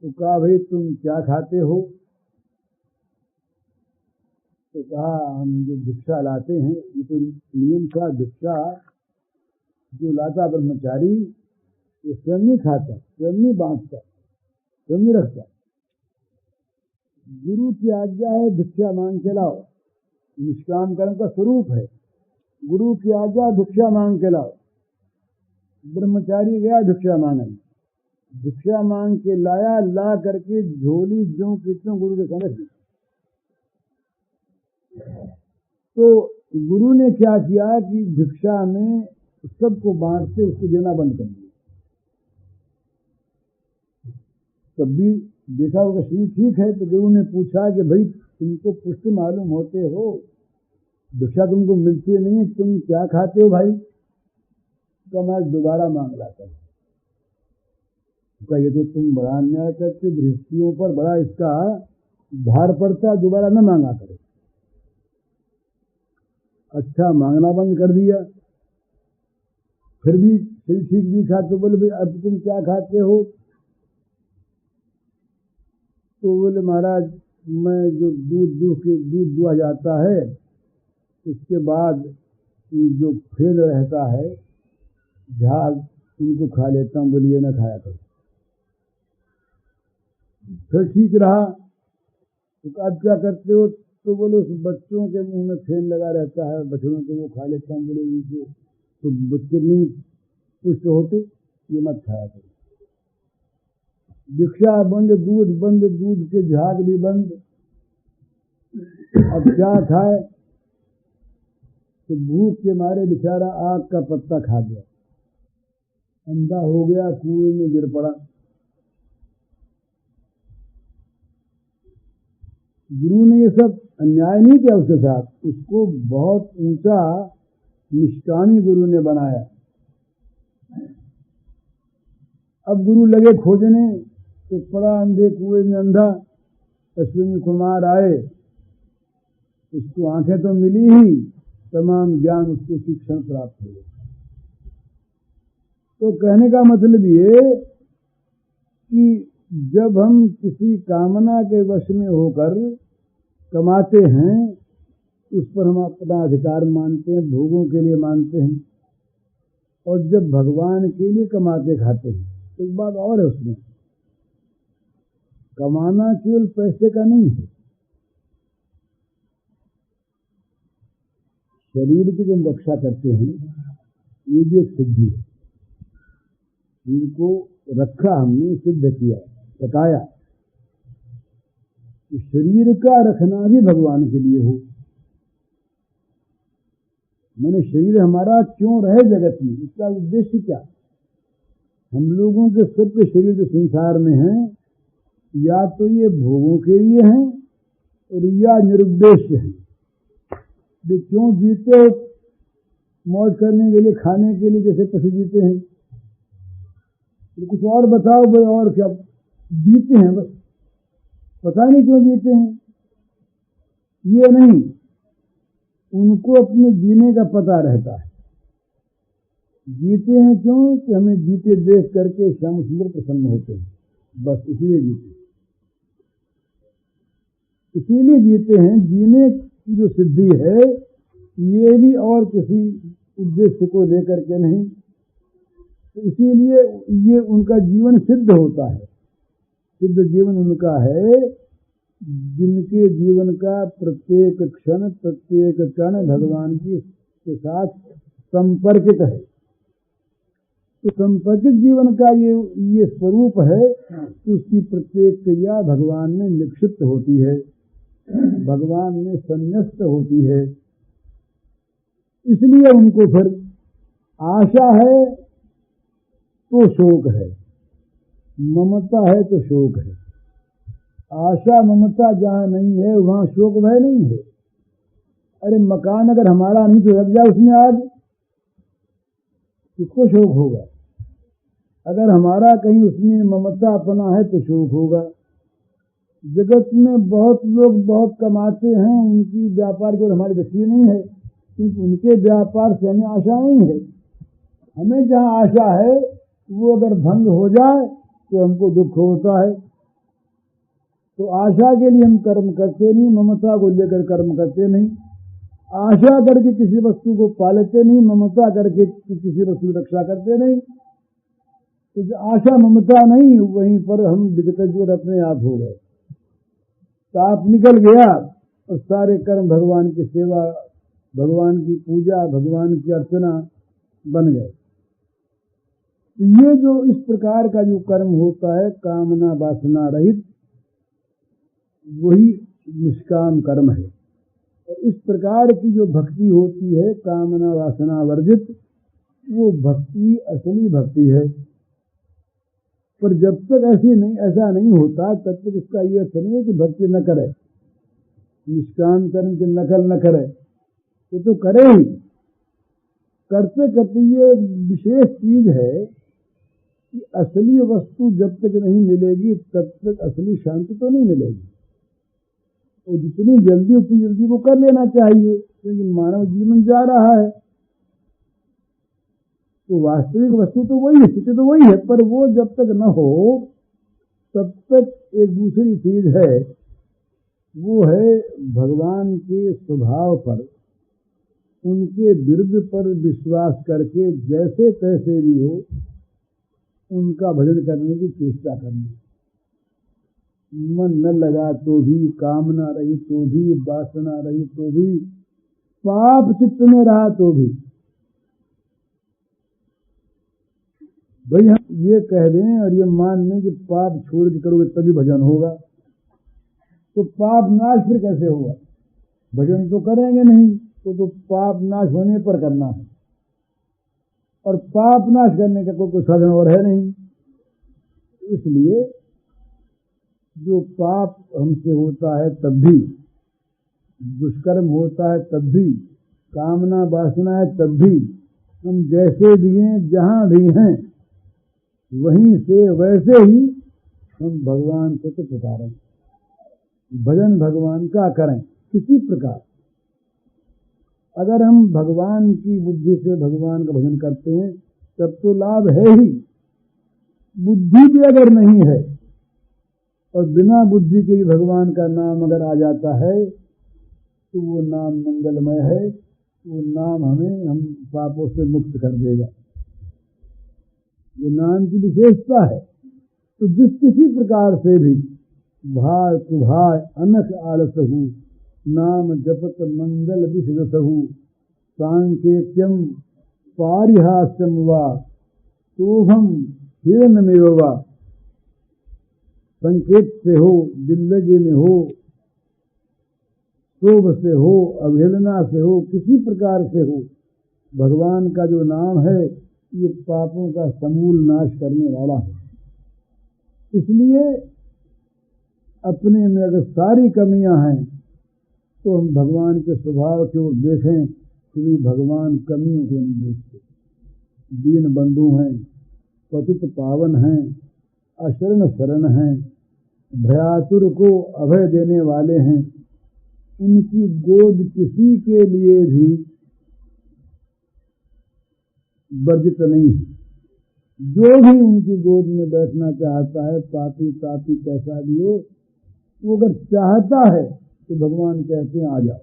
तो कहा भाई तुम क्या खाते हो? तो कहा हम जो भिक्षा लाते हैं, ये तो नियम का भिक्षा जो लाता ब्रह्मचारी वो स्वयं नहीं खाता, स्वयं नहीं बांटता, स्वयं नहीं रखता। गुरु की आज्ञा है भिक्षा मांग के लाओ, निष्काम कर्म का स्वरूप है। गुरु की आज्ञा भिक्षा मांग के लाओ। ब्रह्मचारी गया भिक्षा मांगने, भिक्षा मांग के लाया, ला करके झोली जो कितनों गुरु के समझ दी। तो गुरु ने क्या किया कि भिक्षा में सबको बांटते उसको देना बंद कर दिया। कभी देखा होगा शरीर ठीक है, तो गुरु ने पूछा कि भाई तुमको पुष्ट मालूम होते हो, भिक्षा तुमको मिलती नहीं, तुम क्या खाते हो भाई? तो मैं दोबारा मांग लाता हूँ। ये तो तुम बड़ा अन्याय करते, गृहस्थियों पर बड़ा इसका भार पड़ता, दोबारा न मांगा करो। अच्छा, मांगना बंद कर दिया। फिर भी ठीक दिखा तो बोले भाई अब तुम क्या खाते हो? तो बोले महाराज मैं जो दूध दुहा जाता है, इसके बाद जो फेल रहता है झाग, उनको खा लेता हूँ। बोलिए न खाया करो। फिर ठीक रहा। तो अब क्या करते हो? तो बोले उस बच्चों के मुंह में फेन लगा रहता है, बछड़ों के वो खा लेता हूँ। बोले तो बच्चे नहीं पुष्ट होते, ये मत खाया करो। भिक्षा बंद, दूध बंद, दूध के झाग भी बंद। अब क्या खाए? तो भूख के मारे बेचारा आग का पत्ता खा गया, अंधा हो गया, कुएं में गिर पड़ा। गुरु ने ये सब अन्याय नहीं किया उसके साथ, उसको बहुत ऊंचा निष्कामी गुरु ने बनाया। अब गुरु लगे खोजने, तो पड़ा अंधे कुएं में अंधा। अश्विनी कुमार आए, उसको आंखें तो मिली ही, तमाम ज्ञान उसको शिक्षण प्राप्त हो गया। तो कहने का मतलब ये कि जब हम किसी कामना के वश में होकर कमाते हैं, उस पर हम अपना अधिकार मानते हैं, भोगों के लिए मानते हैं। और जब भगवान के लिए कमाते खाते हैं, एक बात और है उसमें, कमाना केवल पैसे का नहीं है। शरीर की जो रक्षा करते हैं, ये भी एक सिद्धि है। इनको रखा हमने, सिद्ध किया, पकाया। तो शरीर का रखना भी भगवान के लिए हो। मैंने शरीर हमारा क्यों रहे जगत में, इसका उद्देश्य क्या? हम लोगों के सबके शरीर जो संसार में हैं, या तो ये भोगों के लिए हैं और या निरुद्देश्य हैं। ये क्यों जीते हो? मौज करने के लिए, खाने के लिए, जैसे पशु जीते हैं। तो कुछ और बताओ भाई, और क्या जीते हैं? बस पता नहीं क्यों जीते हैं। ये नहीं, उनको अपने जीने का पता रहता है। जीते हैं क्यों? कि हमें जीते देख करके श्याम सुंदर प्रसन्न होते हैं, बस इसलिए जीते। इसीलिए जीते हैं। जीने की जो सिद्धि है, ये भी और किसी उद्देश्य को लेकर के नहीं। तो इसीलिए ये उनका जीवन सिद्ध होता है। सिद्ध जीवन उनका है जिनके जीवन का प्रत्येक क्षण, प्रत्येक कण भगवान के साथ संपर्कित है। तो संपर्कित जीवन का ये स्वरूप है कि उसकी प्रत्येक क्रिया भगवान में निक्षिप्त होती है, भगवान में संन्यस्त होती है। इसलिए उनको फिर आशा है तो शोक है, ममता है तो शोक है। आशा ममता जहां नहीं है, वहां शोक भय नहीं है। अरे मकान अगर हमारा नहीं तो लग जाए उसमें आग, किसको शौक होगा? अगर हमारा कहीं उसमें ममता अपना है तो शौक होगा। जगत में बहुत लोग बहुत कमाते हैं, उनकी व्यापार की हमारी दृष्टि नहीं है, क्योंकि उनके व्यापार से हमें आशा नहीं है। हमें जहाँ आशा है वो अगर भंग हो जाए तो हमको दुख होता है। तो आशा के लिए हम कर्म करते नहीं, ममता को लेकर कर्म करते नहीं। आशा करके किसी वस्तु को पालते नहीं, ममता करके किसी वस्तु की रक्षा करते नहीं। तो आशा ममता नहीं, वहीं पर हम दिग्गज अपने आप हो गए। ताप निकल गया और सारे कर्म भगवान की सेवा, भगवान की पूजा, भगवान की अर्चना बन गए। ये जो इस प्रकार का जो कर्म होता है कामना वासना रहित, वही निष्काम कर्म है। और इस प्रकार की जो भक्ति होती है कामना वासना वर्जित, वो भक्ति असली भक्ति है। पर जब तक ऐसा नहीं होता तब तक इसका ये अर्थ नहीं है कि भक्ति न करे, निष्काम कर्म की नकल न करे, ये तो करे ही। करते करते ये विशेष चीज है कि असली वस्तु जब तक नहीं मिलेगी तब तक असली शांति तो नहीं मिलेगी। तो जितनी जल्दी उतनी जल्दी वो कर लेना चाहिए, क्योंकि मानव जीवन जा रहा है। तो वास्तविक वस्तु तो वही है, स्थिति तो वही है, पर वो जब तक न हो तब तक एक दूसरी चीज है, वो है भगवान के स्वभाव पर, उनके विरुद्ध पर विश्वास करके जैसे तैसे भी हो उनका भजन करने की चेष्टा करनी। मन न लगा तो भी, कामना रही तो भी, वासना रही तो भी, पाप चित्त में रहा तो भी। भाई हम ये कह दें और ये मान लें कि पाप छोड़ के करोगे तभी भजन होगा, तो पाप नाश फिर कैसे होगा? भजन तो करेंगे नहीं, तो पाप नाश होने पर करना है, और पाप नाश करने का कोई साधन और है नहीं। इसलिए जो पाप हमसे होता है तब भी, दुष्कर्म होता है तब भी, कामना वासना है तब भी, हम जैसे भी हैं जहां भी हैं वहीं से वैसे ही हम भगवान को तो पुकारें, भजन भगवान का करें किसी प्रकार। अगर हम भगवान की बुद्धि से भगवान का भजन करते हैं तब तो लाभ है ही। बुद्धि भी अगर नहीं है और बिना बुद्धि के भी भगवान का नाम अगर आ जाता है तो वो नाम मंगलमय है, वो नाम हम पापों से मुक्त कर देगा। ये नाम की विशेषता है। तो जिस किसी प्रकार से भी भाय कुभाय अनख आलसहु, नाम जपत मंगल विषगसहु, सांकेत्यम पारिहास्यम वा शोभम हिरणमेव वा, संकेत से हो, दिल्लगी में हो, शोभ से हो, अवहेलना से हो, किसी प्रकार से हो, भगवान का जो नाम है ये पापों का समूल नाश करने वाला है। इसलिए अपने में अगर सारी कमियां हैं तो हम भगवान के स्वभाव की ओर देखें, कि भगवान कमियों को नहीं देखते। दीन बंधु हैं, पतित पावन हैं, अशरण शरण हैं, भयातुर को अभय देने वाले हैं। उनकी गोद किसी के लिए भी वर्जित नहीं है। जो भी उनकी गोद में बैठना चाहता है, पापी तापी कैसा भी हो, वो अगर चाहता है तो भगवान कहते हैं आ जाओ।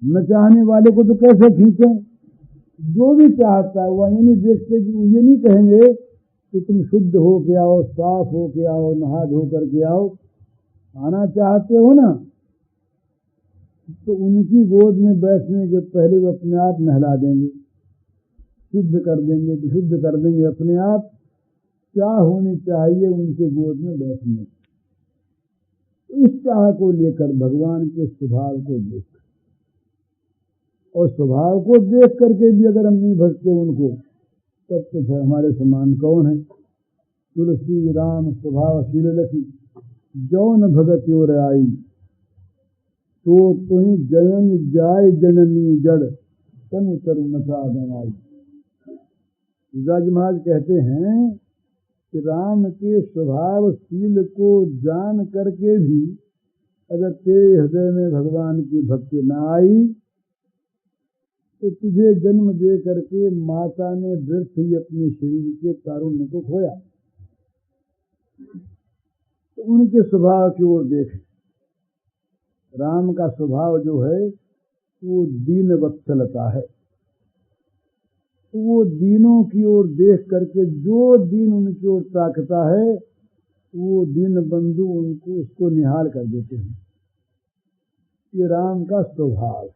न चाहने वाले को तो कैसे खींचें? जो भी चाहता है वह ये नहीं देखते कि वो ये नहीं कहेंगे कि तुम शुद्ध हो के आओ, साफ हो के आओ, नहा धो करके आओ। आना चाहते हो ना, तो उनकी गोद में बैठने के पहले वो अपने आप नहला देंगे, शुद्ध कर देंगे, विशुद्ध कर देंगे अपने आप। क्या होनी चाहिए उनके गोद में बैठने? इस चाह को लेकर भगवान के स्वभाव को देख, और स्वभाव को देख करके भी अगर हम नहीं भजते उनको, तब तो फिर हमारे समान कौन है? तुलसी राम स्वभाव शील लखी, जौन भगत और आई, तो तुही जनन जाय जननी जड़ तन तरुण साधन आई। जी महाराज कहते हैं कि राम के स्वभावशील को जान करके भी अगर तेरे हृदय में भगवान की भक्ति न आई तो तुझे जन्म दे करके माता ने व्यर्थ ही अपने शरीर के तारुण्य को खोया। तो उनके स्वभाव की ओर देख। राम का स्वभाव जो है वो दीन वत्सलता है। वो दीनों की ओर देख करके जो दीन उनकी ओर ताकता है वो दीन बंधु उनको उसको निहाल कर देते हैं। ये राम का स्वभाव।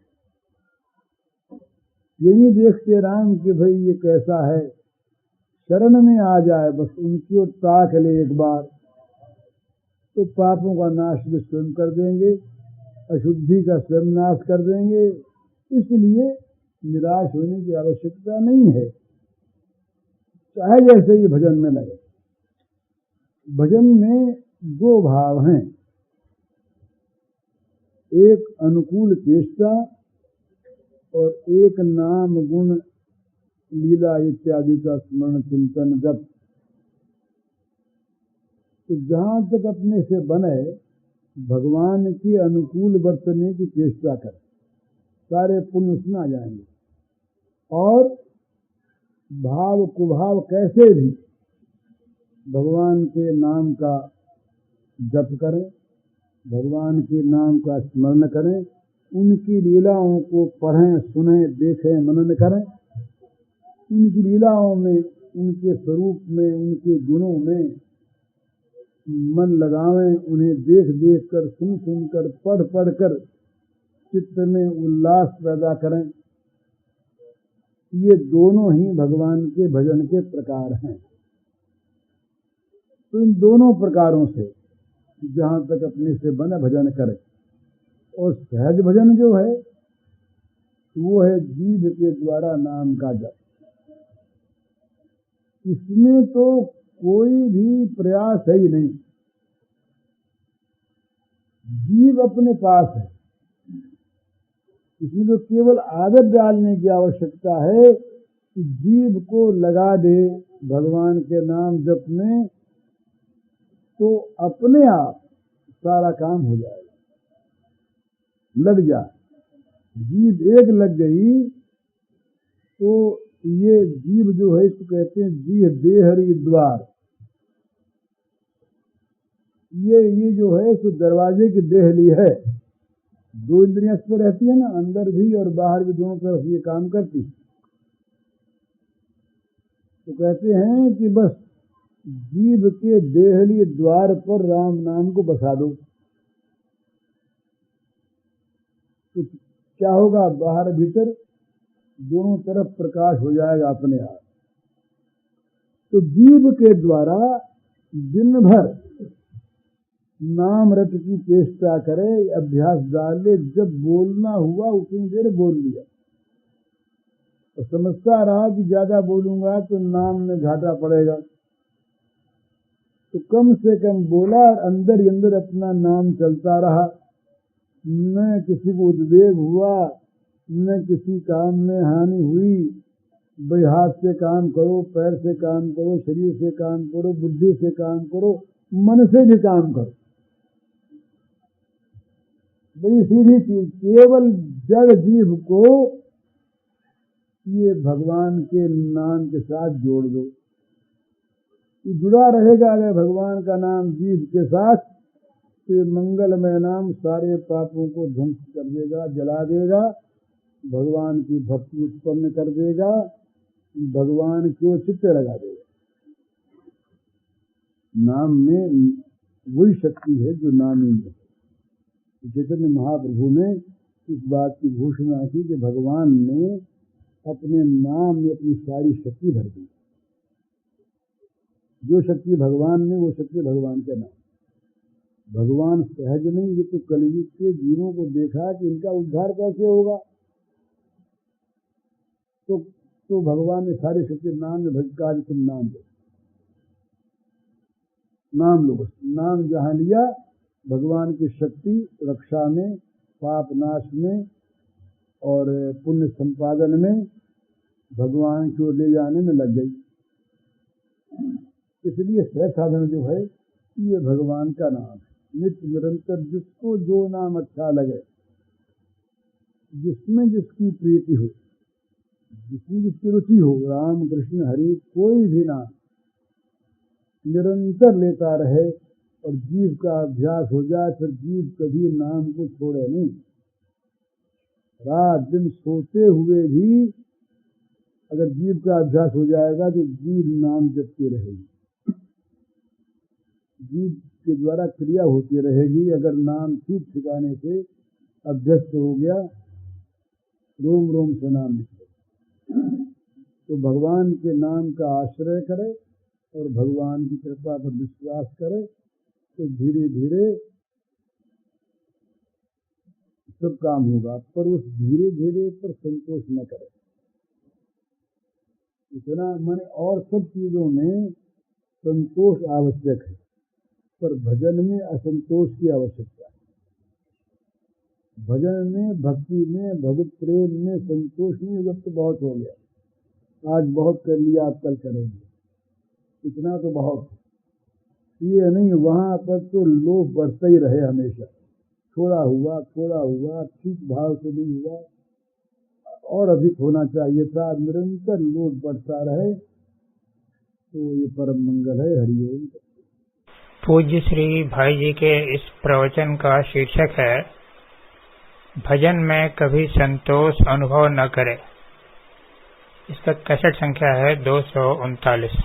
ये नहीं देखते राम कि भाई ये कैसा है, शरण में आ जाए बस उनकी ओर ताक ले एक बार तो पापों का नाश भी स्वयं कर देंगे, अशुद्धि का स्वयं नाश कर देंगे। इसलिए निराश होने की आवश्यकता नहीं है, चाहे जैसे ही भजन में लगे। भजन में दो भाव हैं, एक अनुकूल चेष्टा और एक नाम गुण लीला इत्यादि का स्मरण चिंतन जप। तो जहां तक अपने से बने भगवान के अनुकूल बरतने की चेष्टा कर, सारे पुण्य उसमें आ जाएंगे। और भाव कुभाव कैसे भी भगवान के नाम का जप करें, भगवान के नाम का स्मरण करें, उनकी लीलाओं को पढ़ें, सुनें, देखें, मनन करें। उनकी लीलाओं में, उनके स्वरूप में, उनके गुणों में मन लगावें, उन्हें देख देख कर, सुन सुन कर, पढ़ पढ़ कर चित्त में उल्लास पैदा करें। ये दोनों ही भगवान के भजन के प्रकार हैं। तो इन दोनों प्रकारों से जहां तक अपने से बने भजन करें। और सहज भजन जो है वो है जीभ के द्वारा नाम का जप। इसमें तो कोई भी प्रयास है ही नहीं, जीव अपने पास है। इसमें तो केवल आदत डालने की आवश्यकता है कि जीव को लगा दे भगवान के नाम जप में, तो अपने आप सारा काम हो जाएगा। लग जा, जीव एक लग गई तो ये जीव जो है इसको कहते हैं जीह देहरी द्वार। ये जो है सो दरवाजे की देहली है। दो इंद्रियां इस पर रहती है ना, अंदर भी और बाहर भी, दोनों तरफ ये काम करती। तो कहते हैं कि बस जीव के देहली द्वार पर राम नाम को बसा दो तो क्या होगा, बाहर भीतर दोनों तरफ प्रकाश हो जाएगा अपने आप। तो जीव के द्वारा दिन भर नाम रट की चेष्टा करे, अभ्यास डाले, जब बोलना हुआ उतनी देर बोल लिया। तो समझता रहा कि ज्यादा बोलूंगा तो नाम में घाटा पड़ेगा, तो कम से कम बोला, अंदर ही अंदर अपना नाम चलता रहा। न किसी को उद्वेग हुआ, न किसी काम में हानि हुई। भाई हाथ से काम करो, पैर से काम करो, शरीर से काम करो, बुद्धि से काम करो, मन से भी काम करो। बड़ी सीधी चीज, केवल जड़ जीव को ये भगवान के नाम के साथ जोड़ दो। ये जुड़ा रहेगा अगर भगवान का नाम जीव के साथ, तो मंगलमय नाम सारे पापों को ध्वंस कर देगा, जला देगा, भगवान की भक्ति उत्पन्न कर देगा, भगवान को चित्त लगा देगा। नाम में वही शक्ति है जो नामी है। चैतन्य महाप्रभु ने इस बात की घोषणा की कि भगवान ने अपने नाम में अपनी सारी शक्ति भर दी। जो शक्ति भगवान ने, वो शक्ति भगवान के नाम। भगवान सहज नहीं, ये तो कलयुग के जीवों को देखा कि इनका उद्धार कैसे होगा। तो भगवान ने सारी शक्ति नाम में भजका, तुम नाम लो, नाम लो। नाम जहां लिया भगवान की शक्ति रक्षा में पाप नाश में और पुण्य संपादन में भगवान को ले जाने में लग गई। इसलिए सह साधन जो है ये भगवान का नाम है। नित्य निरंतर जिसको जो नाम अच्छा लगे, जिसमें जिसकी प्रीति हो, जिसमें जिसकी रुचि हो, राम कृष्ण हरि कोई भी नाम निरंतर लेता रहे और जीव का अभ्यास हो जाए, फिर जीव कभी नाम को छोड़े नहीं। रात दिन सोते हुए भी अगर जीव का अभ्यास हो जाएगा तो जीव नाम जपती रहेगी, जीव के द्वारा क्रिया होती रहेगी। अगर नाम ठीक ठिकाने से अभ्यस्त हो गया, रोम रोम से नाम निकले, तो भगवान के नाम का आश्रय करे और भगवान की कृपा पर विश्वास करे तो धीरे धीरे सब काम होगा। पर उस धीरे धीरे पर संतोष न करे। इतना माने और सब चीजों में संतोष आवश्यक है, पर भजन में असंतोष की आवश्यकता है। भजन में, भक्ति में, भगवत प्रेम में संतोष नहीं, जब तो बहुत हो गया, आज बहुत कर लिया, आप कल करेंगे, इतना तो बहुत। ये नहीं, वहां पर तो लोभ बढ़ता ही रहे हमेशा, थोड़ा हुआ, ठीक भाव से नहीं हुआ, और अधिक होना चाहिए था, निरंतर लोभ बढ़ता रहे, तो ये परम मंगल है। हरिओम। पूज्य श्री भाई जी के इस प्रवचन का शीर्षक है भजन में कभी संतोष अनुभव न करे। इसका कैसेट संख्या है 239।